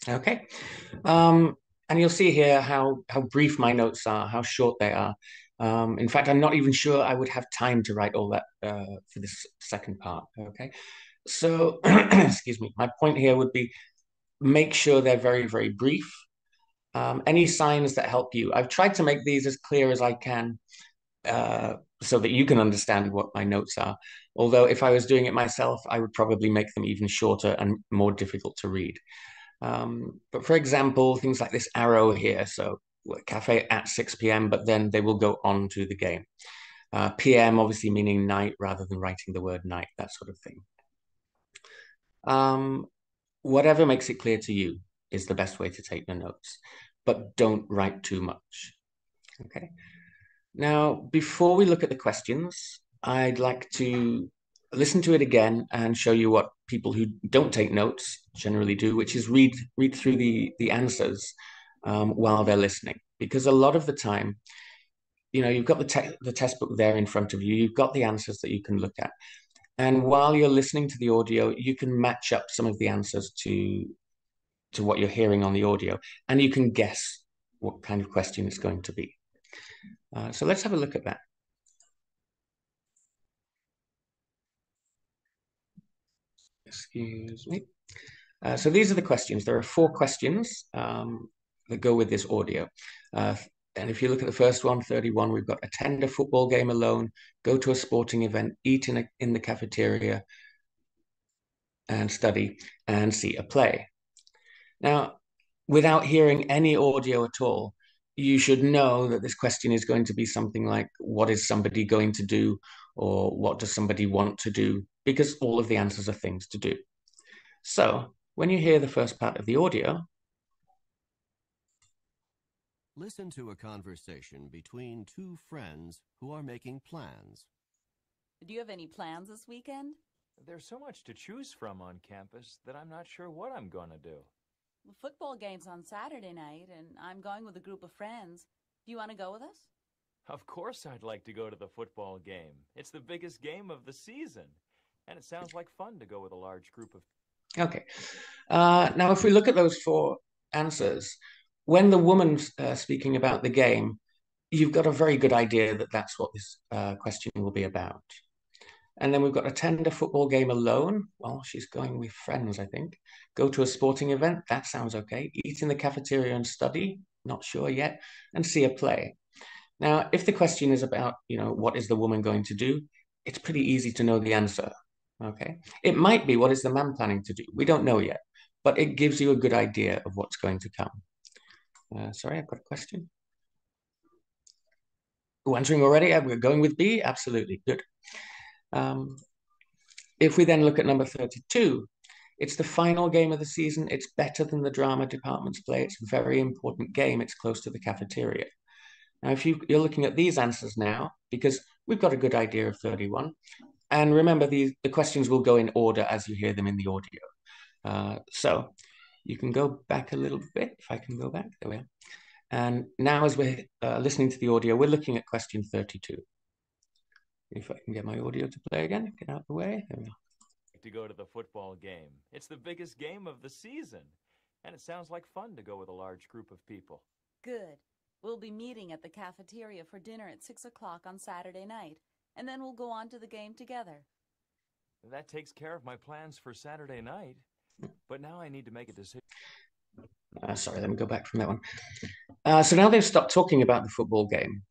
S2: Okay. And you'll see here how brief my notes are, how short they are. In fact, I'm not even sure I would have time to write all that for this second part, okay? So, excuse me, my point here would be make sure they're very, very brief. Any signs that help you. I've tried to make these as clear as I can so that you can understand what my notes are. Although if I was doing it myself, I would probably make them even shorter and more difficult to read. But for example, things like this arrow here, so cafe at 6 p.m., but then they will go on to the game. PM obviously meaning night rather than writing the word night, that sort of thing. Whatever makes it clear to you is the best way to take your notes, but don't write too much. Okay. Now, before we look at the questions, I'd like to listen to it again and show you what people who don't take notes generally do, which is read through the answers while they're listening. Because a lot of the time, you know, you've got the test book there in front of you, you've got the answers that you can look at. And while you're listening to the audio, you can match up some of the answers to what you're hearing on the audio, and you can guess what kind of question it's going to be. So let's have a look at that. Excuse me. So these are the questions. There are 4 questions that go with this audio. And if you look at the first one, 31, we've got attend a football game alone, go to a sporting event, eat in the cafeteria, and study, and see a play. Now, without hearing any audio at all, you should know that this question is going to be something like, what is somebody going to do? Or what does somebody want to do? Because all of the answers are things to do. So when you hear the first part of the audio,
S3: Listen to a conversation between two friends who are making plans.
S4: Do you have any plans this weekend?
S5: There's so much to choose from on campus that I'm not sure what I'm going to do.
S4: The football game's on Saturday night, and I'm going with a group of friends. Do you want to go with us?
S5: Of course I'd like to go to the football game. It's the biggest game of the season. And it sounds like fun to go with a large group of...
S2: okay. Now, if we look at those four answers, when the woman's speaking about the game, you've got a very good idea that that's what this question will be about. And then we've got attend a football game alone. Well, she's going with friends, I think. Go to a sporting event. That sounds okay. Eat in the cafeteria and study. Not sure yet. And see a play. Now, if the question is about, what is the woman going to do? It's pretty easy to know the answer. Okay. It might be, what is the man planning to do? We don't know yet, but it gives you a good idea of what's going to come. Sorry, I've got a question. Answering already? We're going with B? Absolutely. Good. If we then look at number 32, it's the final game of the season. It's better than the drama department's play. It's a very important game. It's close to the cafeteria. Now, if you're looking at these answers now, because we've got a good idea of 31, and remember, the questions will go in order as you hear them in the audio. So you can go back a little bit, if I can go back, there we are. And now as we're listening to the audio, we're looking at question 32. If I can get my audio to play again, get out of the way, there we are.
S5: To go to the football game. It's the biggest game of the season. And it sounds like fun to go with a large group of people.
S4: Good. We'll be meeting at the cafeteria for dinner at 6 o'clock on Saturday night, and then we'll go on to the game together.
S5: That takes care of my plans for Saturday night. But now I need to make a decision.
S2: Sorry, let me go back from that one. So now they've stopped talking about the football game.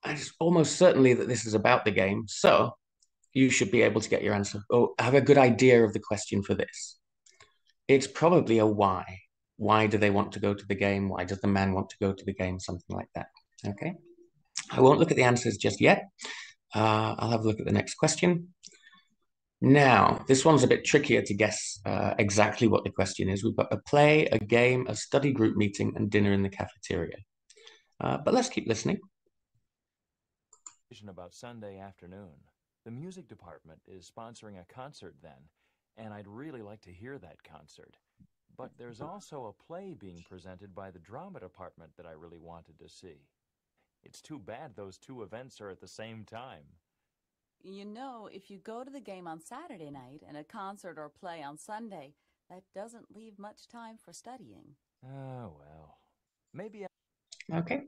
S2: It's almost certainly that this is about the game. So you should be able to get your answer or have a good idea of the question for this. It's probably a why. Why do they want to go to the game? Why does the man want to go to the game? Something like that. Okay. I won't look at the answers just yet. I'll have a look at the next question. Now, this one's a bit trickier to guess exactly what the question is. We've got a play, a game, a study group meeting, and dinner in the cafeteria. But let's keep listening.
S5: About Sunday afternoon. The music department is sponsoring a concert then, and I'd really like to hear that concert. But there's also a play being presented by the drama department that I really wanted to see. It's too bad those two events are at the same time.
S4: You know, if you go to the game on Saturday night and a concert or play on Sunday, that doesn't leave much time for studying.
S5: Oh, well. Maybe
S2: Okay.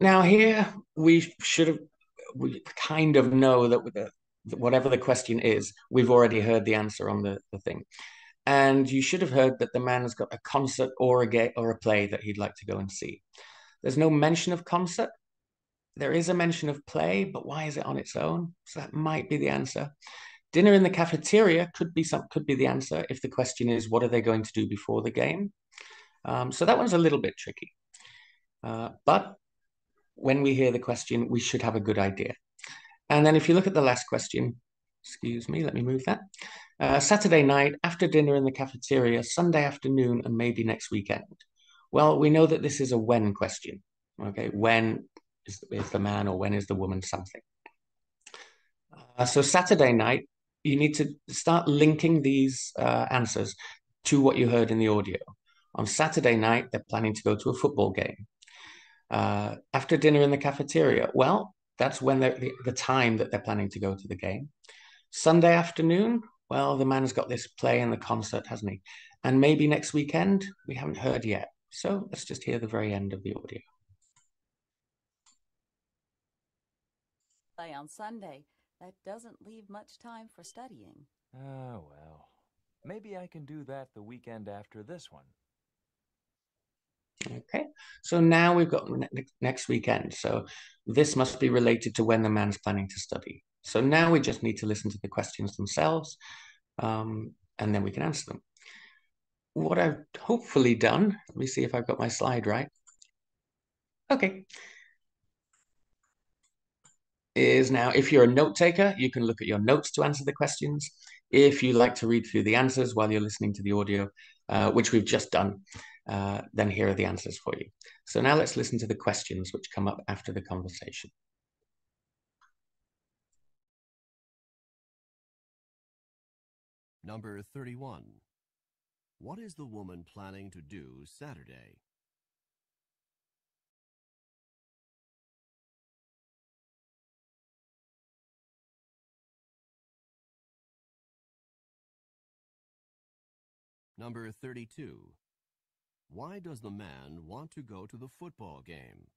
S2: Now here, we kind of know that whatever the question is, we've already heard the answer on the thing. And you should have heard that the man has got a concert or a play that he'd like to go and see. There's no mention of concert. There is a mention of play, but why is it on its own? So that might be the answer. Dinner in the cafeteria could be the answer if the question is, what are they going to do before the game? So that one's a little bit tricky. But when we hear the question, we should have a good idea. And then if you look at the last question, excuse me, let me move that. Saturday night, after dinner in the cafeteria, Sunday afternoon, and maybe next weekend. Well, we know that this is a when question. Okay, when is the man or when is the woman something? So Saturday night, you need to start linking these answers to what you heard in the audio. On Saturday night, they're planning to go to a football game. After dinner in the cafeteria, well, that's when the time that they're planning to go to the game. Sunday afternoon, well, the man's got this play and the concert, hasn't he? And maybe next weekend, we haven't heard yet. So let's just hear the very end of the audio.
S4: Play on Sunday, that doesn't leave much time for studying.
S5: Oh, well. Maybe I can do that the weekend after this one.
S2: Okay, so now we've got next weekend. So this must be related to when the man's planning to study. So now we just need to listen to the questions themselves, and then we can answer them. What I've hopefully done, let me see if I've got my slide right. Okay. Is now, if you're a note taker, you can look at your notes to answer the questions. If you like to read through the answers while you're listening to the audio, which we've just done, then here are the answers for you. So now let's listen to the questions which come up after the conversation.
S3: Number 31. What is the woman planning to do Saturday? Number 32. Why does the man want to go to the football game?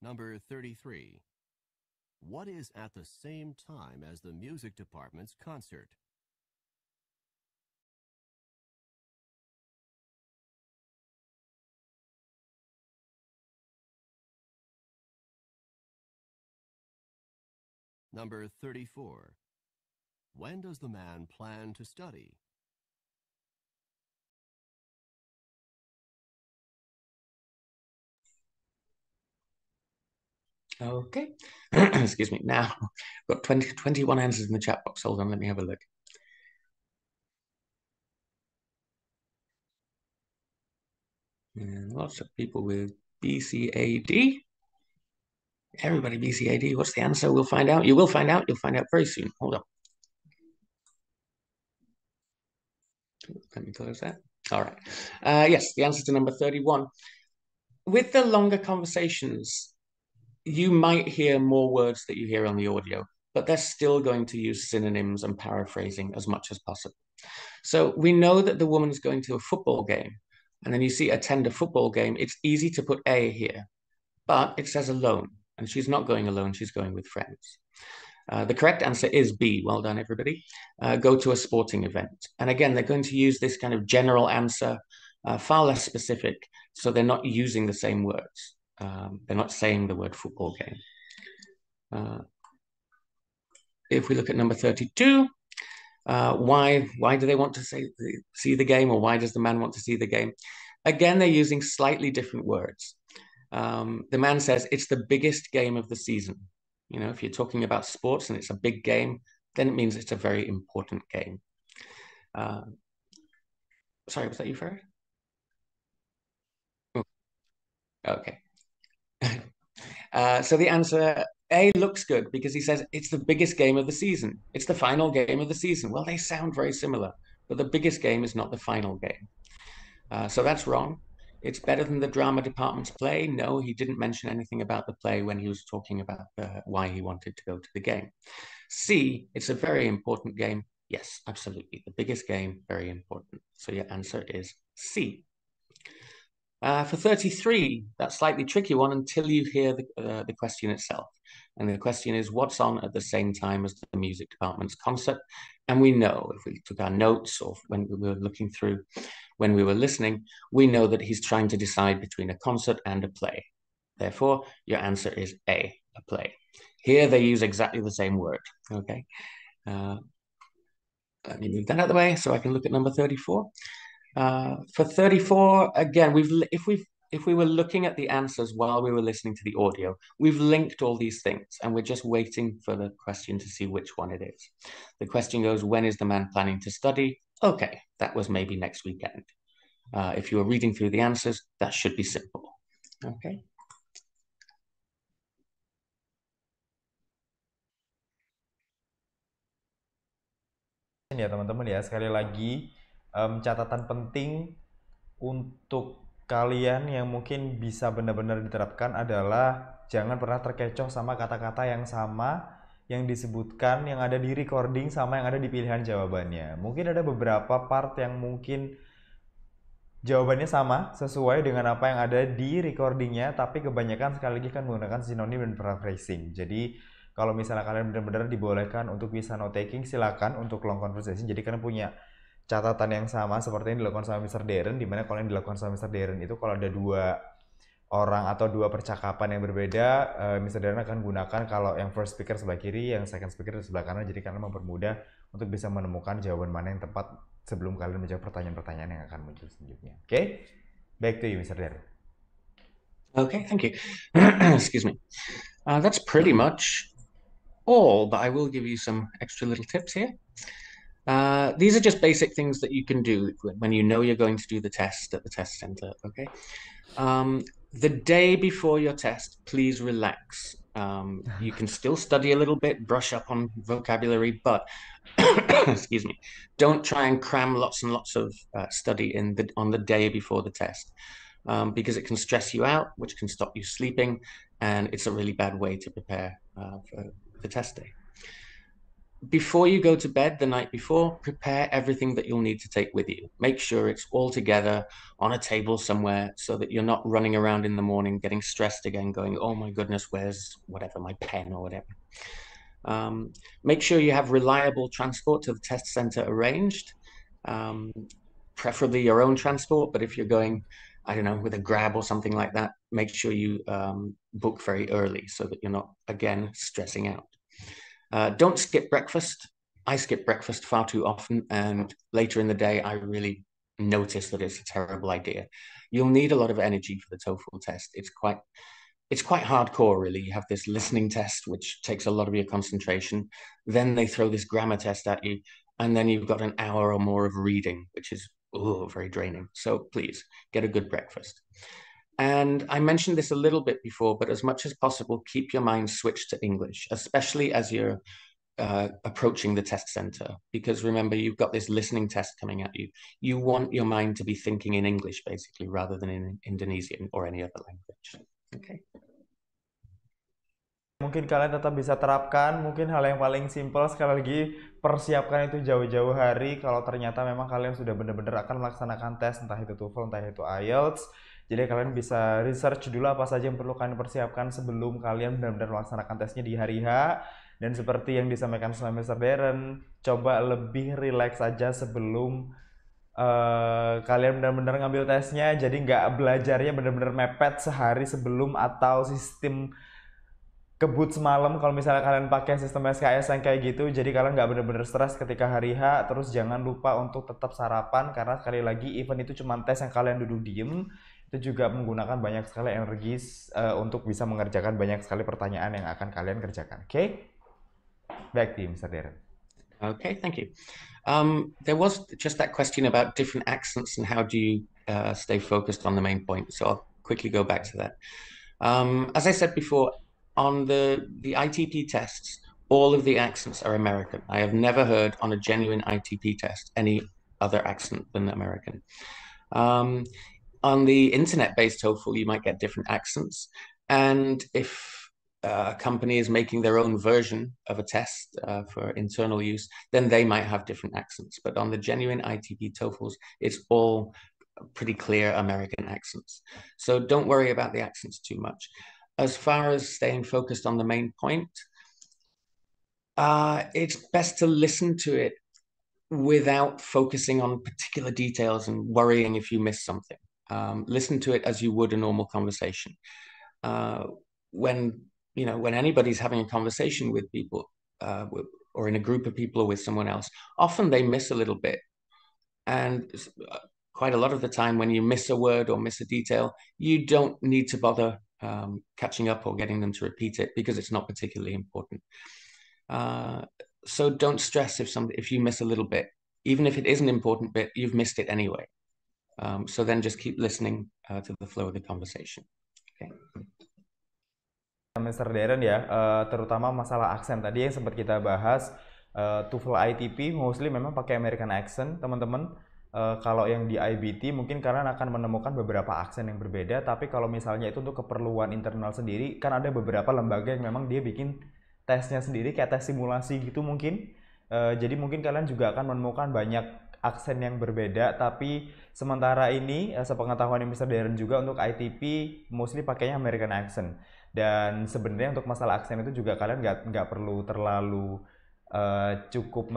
S3: Number 33. What is at the same time as the music department's concert? Number 34. When does the man plan to study?
S2: Okay. Excuse me. Now, I've got 21 answers in the chat box. Hold on, let me have a look. And lots of people with BCAD. Everybody BCAD. What's the answer? We'll find out. You will find out. You'll find out very soon. Hold on. Let me close that. All right. Yes, the answer to number 31. With the longer conversations, you might hear more words that you hear on the audio, but they're still going to use synonyms and paraphrasing as much as possible. So we know that the woman's going to a football game, and then you see attend a football game. It's easy to put a here, but it says alone, and she's not going alone. She's going with friends. The correct answer is B. Well done, everybody. Go to a sporting event. And again, they're going to use this kind of general answer, far less specific, so they're not using the same words. They're not saying the word football game. If we look at number 32, why do they want to see the game, or why does the man want to see the game? Again, they're using slightly different words. The man says it's the biggest game of the season. You know, if you're talking about sports and it's a big game, then it means it's a very important game. Sorry, was that you, Farah? Oh, okay. So the answer A looks good because he says it's the biggest game of the season. It's the final game of the season. Well, they sound very similar, but the biggest game is not the final game. So that's wrong. It's better than the drama department's play. No, he didn't mention anything about the play when he was talking about why he wanted to go to the game. C, it's a very important game. Yes, absolutely. The biggest game, very important. So your answer is C. For 33, that slightly tricky one until you hear the question itself. And the question is, what's on at the same time as the music department's concert? And we know, if we took our notes or when we were looking through, when we were listening, we know that he's trying to decide between a concert and a play. Therefore, your answer is A, a play. Here they use exactly the same word, okay? Let me move that out of the way so I can look at number 34. For 34, again, if we were looking at the answers while we were listening to the audio, we've linked all these things and we're just waiting for the question to see which one it is. The question goes, when is the man planning to study? Okay, that was maybe next weekend. If you are reading through the answers, that should be simple. Okay.
S1: Ya teman-teman ya, sekali lagi catatan penting untuk kalian yang mungkin bisa benar-benar diterapkan adalah jangan pernah terkecoh sama kata-kata yang sama yang disebutkan, yang ada di recording sama yang ada di pilihan jawabannya. Mungkin ada beberapa part yang mungkin jawabannya sama sesuai dengan apa yang ada di recordingnya, tapi kebanyakan sekali lagi kan menggunakan sinonim dan paraphrasing. Jadi kalau misalnya kalian benar-benar dibolehkan untuk bisa note taking, silakan untuk long conversation. Jadi kalian punya catatan yang sama seperti yang dilakukan sama Mr. Darren, dimana kalau yang dilakukan sama Mr. Darren itu kalau ada dua orang atau dua percakapan yang berbeda, Mr. Darren akan gunakan kalau yang first speaker sebelah kiri, yang second speaker di sebelah kanan, jadi kalian mempermudah untuk bisa menemukan jawaban mana yang tepat sebelum kalian menjawab pertanyaan-pertanyaan yang akan muncul selanjutnya. Oke? Back to you, Mr. Darren.
S2: Okay, thank you. Excuse me. That's pretty much all, but I will give you some extra little tips here. These are just basic things that you can do when you know you're going to do the test at the test center, okay? The day before your test, please relax. You can still study a little bit, brush up on vocabulary, but excuse me, don't try and cram lots and lots of study on the day before the test, because it can stress you out, which can stop you sleeping, and it's a really bad way to prepare for the test day. Before you go to bed the night before, prepare everything that you'll need to take with you. Make sure it's all together on a table somewhere so that you're not running around in the morning getting stressed again, going, oh my goodness, where's whatever, my pen or whatever. Make sure you have reliable transport to the test center arranged, preferably your own transport, but if you're going, I don't know, with a Grab or something like that, make sure you book very early so that you're not, again, stressing out. Don't skip breakfast. I skip breakfast far too often, and later in the day, I really notice that it's a terrible idea. You'll need a lot of energy for the TOEFL test. It's quite hardcore, really. You have this listening test, which takes a lot of your concentration. Then they throw this grammar test at you, and then you've got an hour or more of reading, which is very draining. So please get a good breakfast. And I mentioned this a little bit before, but as much as possible, keep your mind switched to English, especially as you're approaching the test center. Because remember, you've got this listening test coming at you. You want your mind to be thinking in English, basically, rather than in Indonesian or any other language. Okay.
S1: Mungkin kalian tetap bisa terapkan, mungkin hal yang paling simpel sekali lagi, persiapkan itu jauh-jauh hari kalau ternyata memang kalian sudah benar-benar akan melaksanakan tes, entah itu TOEFL, entah itu IELTS. Jadi kalian bisa research dulu apa saja yang perlu kalian persiapkan sebelum kalian benar-benar melaksanakan tesnya di hari H. Dan seperti yang disampaikan sama Mr. Darren, coba lebih relax aja sebelum kalian benar-benar ngambil tesnya. Jadi nggak belajarnya benar-benar mepet sehari sebelum atau sistem kebut semalam kalau misalnya kalian pakai sistem SKS yang kayak gitu. Jadi kalian nggak benar-benar stres ketika hari H. Terus jangan lupa untuk tetap sarapan, karena sekali lagi event itu cuma tes yang kalian duduk diem. Itu juga menggunakan banyak sekali energi untuk bisa mengerjakan banyak sekali pertanyaan yang akan kalian kerjakan. Oke? Back to you, Mr. Darren.
S2: Okay, thank you. There was just that question about different accents and how do you stay focused on the main point. So I'll quickly go back to that. As I said before, on the ITP tests, all of the accents are American. I have never heard on a genuine ITP test any other accent than American. On the internet-based TOEFL, you might get different accents. And if a company is making their own version of a test for internal use, then they might have different accents. But on the genuine ITP TOEFLs, it's all pretty clear American accents. So don't worry about the accents too much. As far as staying focused on the main point, it's best to listen to it without focusing on particular details and worrying if you miss something. Listen to it as you would a normal conversation. When anybody's having a conversation with people, or in a group of people or with someone else, often they miss a little bit. And quite a lot of the time when you miss a word or miss a detail, you don't need to bother catching up or getting them to repeat it because it's not particularly important. So don't stress if you miss a little bit. Even if it is an important bit, you've missed it anyway. So then just keep listening to the flow of the conversation. Okay.
S1: Mr. Darren ya, terutama masalah aksen tadi yang sempat kita bahas, TOEFL ITP mostly memang pakai American accent, teman-teman. Kalau yang di IBT mungkin kalian akan menemukan beberapa aksen yang berbeda, tapi kalau misalnya itu untuk keperluan internal sendiri, kan ada beberapa lembaga yang memang dia bikin tesnya sendiri kayak tes simulasi gitu mungkin. Jadi mungkin kalian juga akan menemukan banyak aksen yang berbeda, tapi sementara ini sepengetahuan Mr. Darren juga untuk ITP mostly pakainya American accent. Dan sebenarnya untuk masalah aksen itu juga kalian nggak perlu terlalu cukup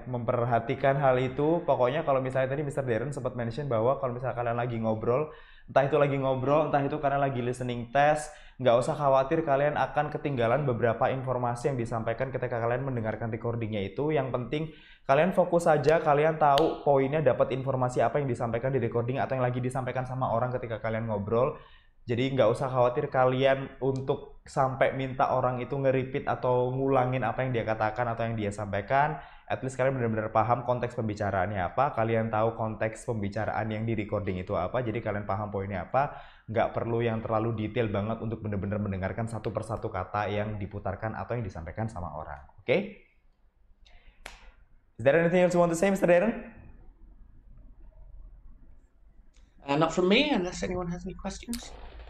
S1: memperhatikan hal itu. Pokoknya kalau misalnya tadi Mr. Darren sempat mention bahwa kalau misalnya kalian lagi ngobrol, entah itu kalian lagi listening test, nggak usah khawatir kalian akan ketinggalan beberapa informasi yang disampaikan ketika kalian mendengarkan recordingnya itu. Yang penting kalian fokus saja, kalian tahu poinnya, dapat informasi apa yang disampaikan di recording atau yang lagi disampaikan sama orang ketika kalian ngobrol. Jadi nggak usah khawatir kalian untuk sampai minta orang itu nge-repeat atau ngulangin apa yang dia katakan atau yang dia sampaikan. At least kalian benar-benar paham konteks pembicaraannya apa, kalian tahu konteks pembicaraan yang di recording itu apa, jadi kalian paham poinnya apa. Nggak perlu yang terlalu detail banget untuk benar-benar mendengarkan satu persatu kata yang diputarkan atau yang disampaikan sama orang. Oke? Is there anything else you want to say, Mr. Darren?
S2: Not from me, unless anyone has any questions.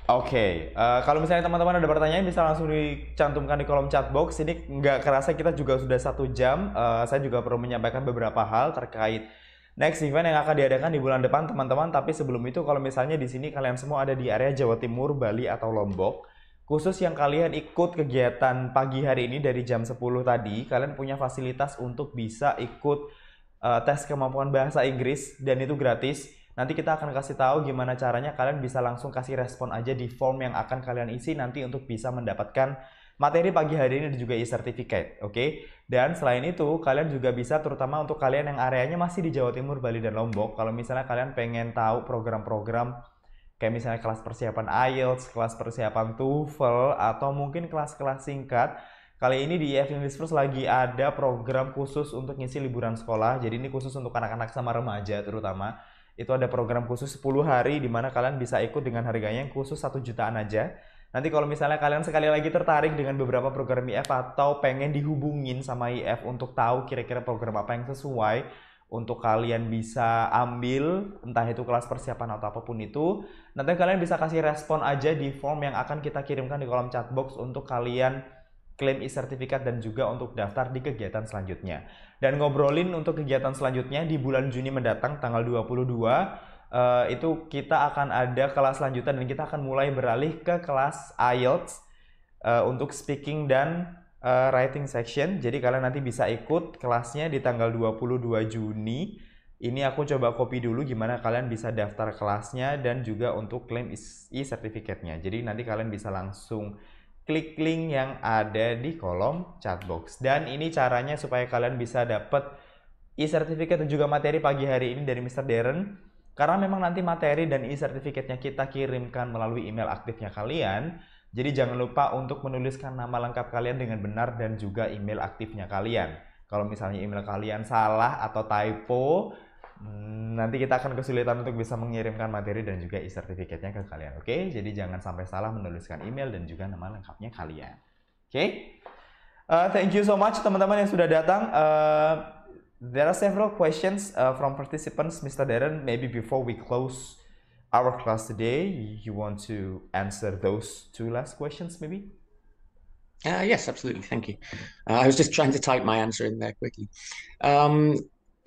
S1: Oke, kalau misalnya teman-teman ada pertanyaan bisa langsung dicantumkan di kolom chat box. Ini nggak kerasa kita juga sudah 1 jam. Saya juga perlu menyampaikan beberapa hal terkait next event yang akan diadakan di bulan depan, teman-teman. Tapi sebelum itu, kalau misalnya di sini kalian semua ada di area Jawa Timur, Bali atau Lombok, khusus yang kalian ikut kegiatan pagi hari ini dari jam 10 tadi, kalian punya fasilitas untuk bisa ikut tes kemampuan bahasa Inggris dan itu gratis. Nanti kita akan kasih tahu gimana caranya, kalian bisa langsung kasih respon aja di form yang akan kalian isi nanti untuk bisa mendapatkan materi pagi hari ini dan juga e-certificate, oke? Dan selain itu, kalian juga bisa, terutama untuk kalian yang areanya masih di Jawa Timur, Bali, dan Lombok, kalau misalnya kalian pengen tahu program-program kayak misalnya kelas persiapan IELTS, kelas persiapan TOEFL, atau mungkin kelas-kelas singkat, kali ini di EF Talks lagi ada program khusus untuk ngisi liburan sekolah. Jadi ini khusus untuk anak-anak sama remaja terutama. Itu ada program khusus 10 hari di mana kalian bisa ikut dengan harganya yang khusus 1 jutaan aja. Nanti kalau misalnya kalian sekali lagi tertarik dengan beberapa program IF atau pengen dihubungin sama IF untuk tahu kira-kira program apa yang sesuai untuk kalian bisa ambil, entah itu kelas persiapan atau apapun itu, nanti kalian bisa kasih respon aja di form yang akan kita kirimkan di kolom chat box untuk kalian klaim e-sertifikat dan juga untuk daftar di kegiatan selanjutnya. Dan ngobrolin untuk kegiatan selanjutnya di bulan Juni mendatang tanggal 22, itu kita akan ada kelas lanjutan dan kita akan mulai beralih ke kelas IELTS untuk speaking dan writing section. Jadi kalian nanti bisa ikut kelasnya di tanggal 22 Juni. Ini aku coba copy dulu gimana kalian bisa daftar kelasnya dan juga untuk klaim e-sertifikatnya. Jadi nanti kalian bisa langsung klik link yang ada di kolom chat box. Dan ini caranya supaya kalian bisa dapat e-sertifikat dan juga materi pagi hari ini dari Mr. Darren. Karena memang nanti materi dan e-sertifikatnya kita kirimkan melalui email aktifnya kalian. Jadi jangan lupa untuk menuliskan nama lengkap kalian dengan benar dan juga email aktifnya kalian. Kalau misalnya email kalian salah atau typo, nanti kita akan kesulitan untuk bisa mengirimkan materi dan juga e-sertifikatnya ke kalian, oke? Jadi jangan sampai salah menuliskan email dan juga nama lengkapnya kalian, oke? Thank you so much teman-teman yang sudah datang. There are several questions from participants, Mr. Darren. Maybe before we close our class today, you want to answer those 2 last questions, maybe?
S2: Yes, absolutely. Thank you. I was just trying to type my answer in there quickly.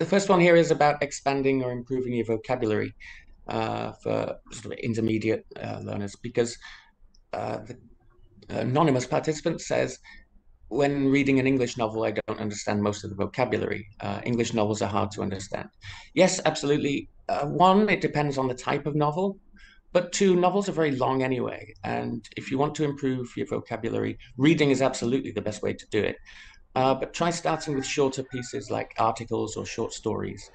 S2: The first one here is about expanding or improving your vocabulary for sort of intermediate learners, because the anonymous participant says, when reading an English novel, I don't understand most of the vocabulary. English novels are hard to understand. Yes, absolutely. 1, it depends on the type of novel. But 2, novels are very long anyway. And if you want to improve your vocabulary, reading is absolutely the best way to do it. But try starting with shorter pieces like articles or short stories,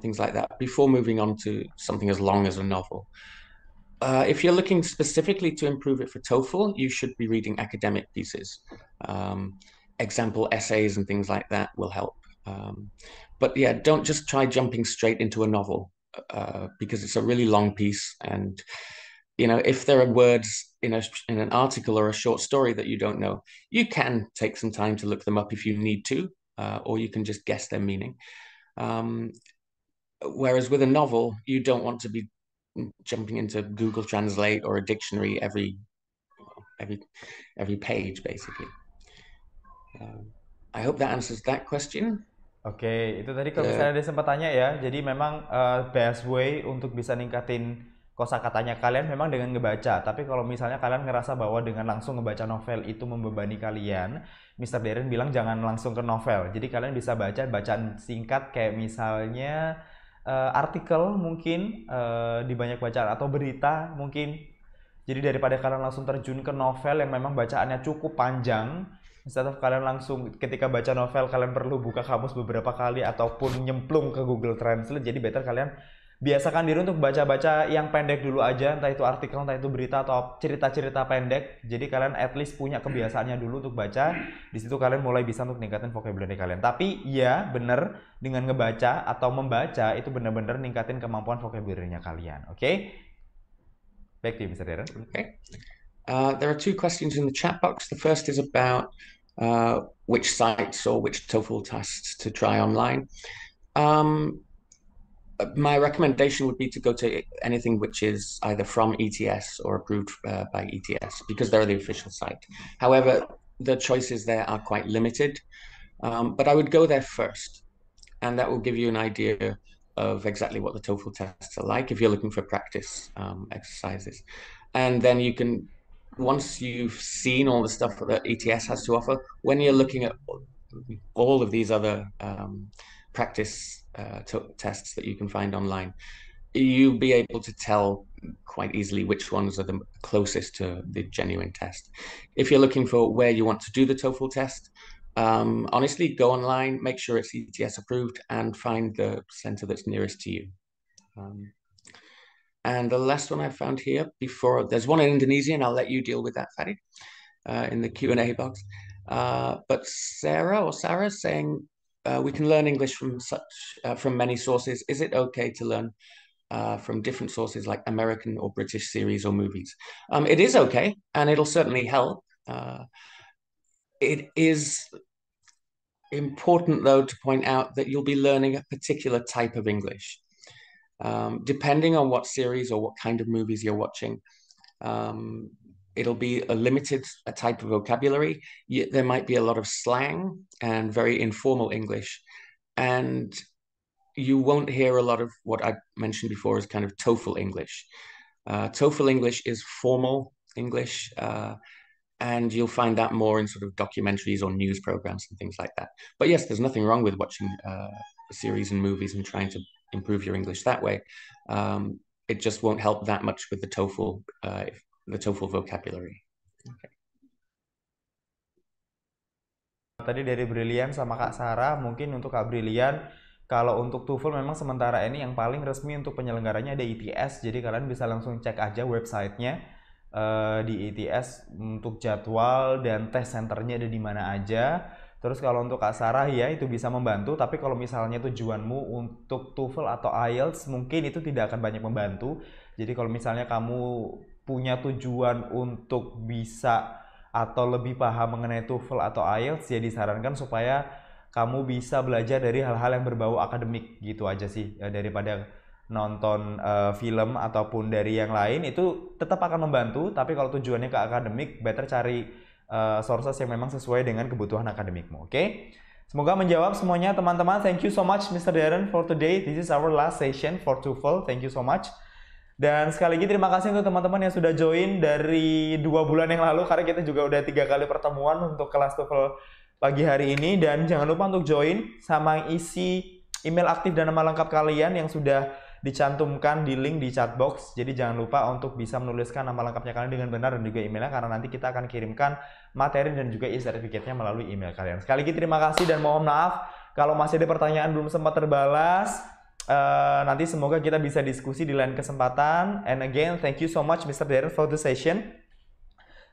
S2: things like that, before moving on to something as long as a novel. If you're looking specifically to improve it for TOEFL, you should be reading academic pieces. Example essays and things like that will help. But yeah, don't just try jumping straight into a novel because it's a really long piece. And, you know, if there are words in an article or a short story that you don't know, you can take some time to look them up if you need to, or you can just guess their meaning. Whereas with a novel, you don't want to be jumping into Google Translate or a dictionary every page, basically. I hope that answers that question.
S1: Oke, itu tadi kalau misalnya dia sempat tanya ya, jadi memang best way untuk bisa ningkatin kosakatanya kalian memang dengan ngebaca. Tapi kalau misalnya kalian ngerasa bahwa dengan langsung ngebaca novel itu membebani kalian, Mr. Darren bilang jangan langsung ke novel. Jadi kalian bisa baca bacaan singkat kayak misalnya artikel mungkin di banyak bacaan atau berita mungkin. Jadi daripada kalian langsung terjun ke novel yang memang bacaannya cukup panjang, instead of kalian langsung ketika baca novel kalian perlu buka kamus beberapa kali ataupun nyemplung ke Google Translate. Jadi better kalian biasakan diri untuk baca-baca yang pendek dulu aja, entah itu artikel, entah itu berita atau cerita-cerita pendek. Jadi kalian at least punya kebiasaannya dulu untuk baca. Di situ kalian mulai bisa untuk ningkatin vocabulary kalian. Tapi ya bener, dengan ngebaca atau membaca itu bener-bener ningkatin kemampuan vocabulary-nya kalian. Oke? Back to you, Mr. Darren.
S2: Okay. There are 2 questions in the chat box. The first is about which sites or which TOEFL tests to try online. My recommendation would be to go to anything which is either from ETS or approved by ETS, because they're the official site. However, the choices there are quite limited, but I would go there first, and that will give you an idea of exactly what the TOEFL tests are like if you're looking for practice exercises. And then you can, once you've seen all the stuff that ETS has to offer, when you're looking at all of these other practice tests that you can find online, you'll be able to tell quite easily which ones are the closest to the genuine test. If you're looking for where you want to do the TOEFL test, honestly, go online, make sure it's ETS approved, and find the center that's nearest to you. And the last one I found here before, there's one in Indonesian. I'll let you deal with that, Fadi, in the Q&A box. But Sarah's saying, we can learn English from many sources. Is it okay to learn from different sources like American or British series or movies? It is okay, and it'll certainly help. It is important, though, to point out that you'll be learning a particular type of English. Depending on what series or what kind of movies you're watching, it'll be a type of vocabulary. There might be a lot of slang and very informal English, and you won't hear a lot of what I mentioned before as kind of TOEFL English. TOEFL English is formal English, and you'll find that more in sort of documentaries or news programs and things like that. But yes, there's nothing wrong with watching series and movies and trying to improve your English that way. It just won't help that much with the TOEFL vocabulary. Okay.
S1: Tadi dari Brilian sama Kak Sarah, mungkin untuk Kak Brilian, kalau untuk TOEFL memang sementara ini yang paling resmi untuk penyelenggaranya ada ETS, jadi kalian bisa langsung cek aja websitenya di ETS untuk jadwal dan tes centernya ada di mana aja. Terus kalau untuk Kak Sarah ya itu bisa membantu, tapi kalau misalnya tujuanmu untuk TOEFL atau IELTS mungkin itu tidak akan banyak membantu. Jadi kalau misalnya kamu punya tujuan untuk bisa atau lebih paham mengenai TOEFL atau IELTS, ya disarankan supaya kamu bisa belajar dari hal-hal yang berbau akademik gitu aja sih, daripada nonton film ataupun dari yang lain. Itu tetap akan membantu, tapi kalau tujuannya ke akademik, better cari sources yang memang sesuai dengan kebutuhan akademikmu. Oke? Semoga menjawab semuanya teman-teman. Thank you so much Mr. Darren for today. This is our last session for TOEFL. Thank you so much. Dan sekali lagi terima kasih untuk teman-teman yang sudah join dari 2 bulan yang lalu, karena kita juga udah 3 kali pertemuan untuk kelas TOEFL pagi hari ini. Dan jangan lupa untuk join sama isi email aktif dan nama lengkap kalian yang sudah dicantumkan di link di chat box. Jadi jangan lupa untuk bisa menuliskan nama lengkapnya kalian dengan benar dan juga emailnya, karena nanti kita akan kirimkan materi dan juga e-sertifikatnya melalui email kalian. Sekali lagi terima kasih dan mohon maaf kalau masih ada pertanyaan belum sempat terbalas. Nanti semoga kita bisa diskusi di lain kesempatan. And again, thank you so much Mr. Darren for the session.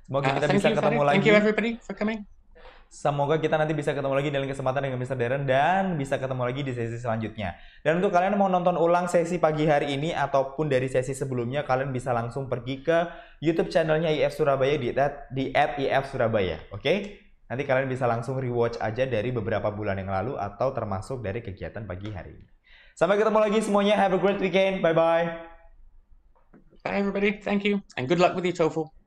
S1: Semoga kita bisa ketemu lagi.
S2: Thank you everybody for coming.
S1: Semoga kita nanti bisa ketemu lagi dalam kesempatan dengan Mr. Darren dan bisa ketemu lagi di sesi selanjutnya. Dan untuk kalian yang mau nonton ulang sesi pagi hari ini ataupun dari sesi sebelumnya, kalian bisa langsung pergi ke YouTube channelnya EF Surabaya di @EF-Surabaya. Oke? Nanti kalian bisa langsung rewatch aja dari beberapa bulan yang lalu atau termasuk dari kegiatan pagi hari ini. Sampai ketemu lagi semuanya. Have a great weekend. Bye-bye.
S2: Bye everybody. Thank you. And good luck with your TOEFL.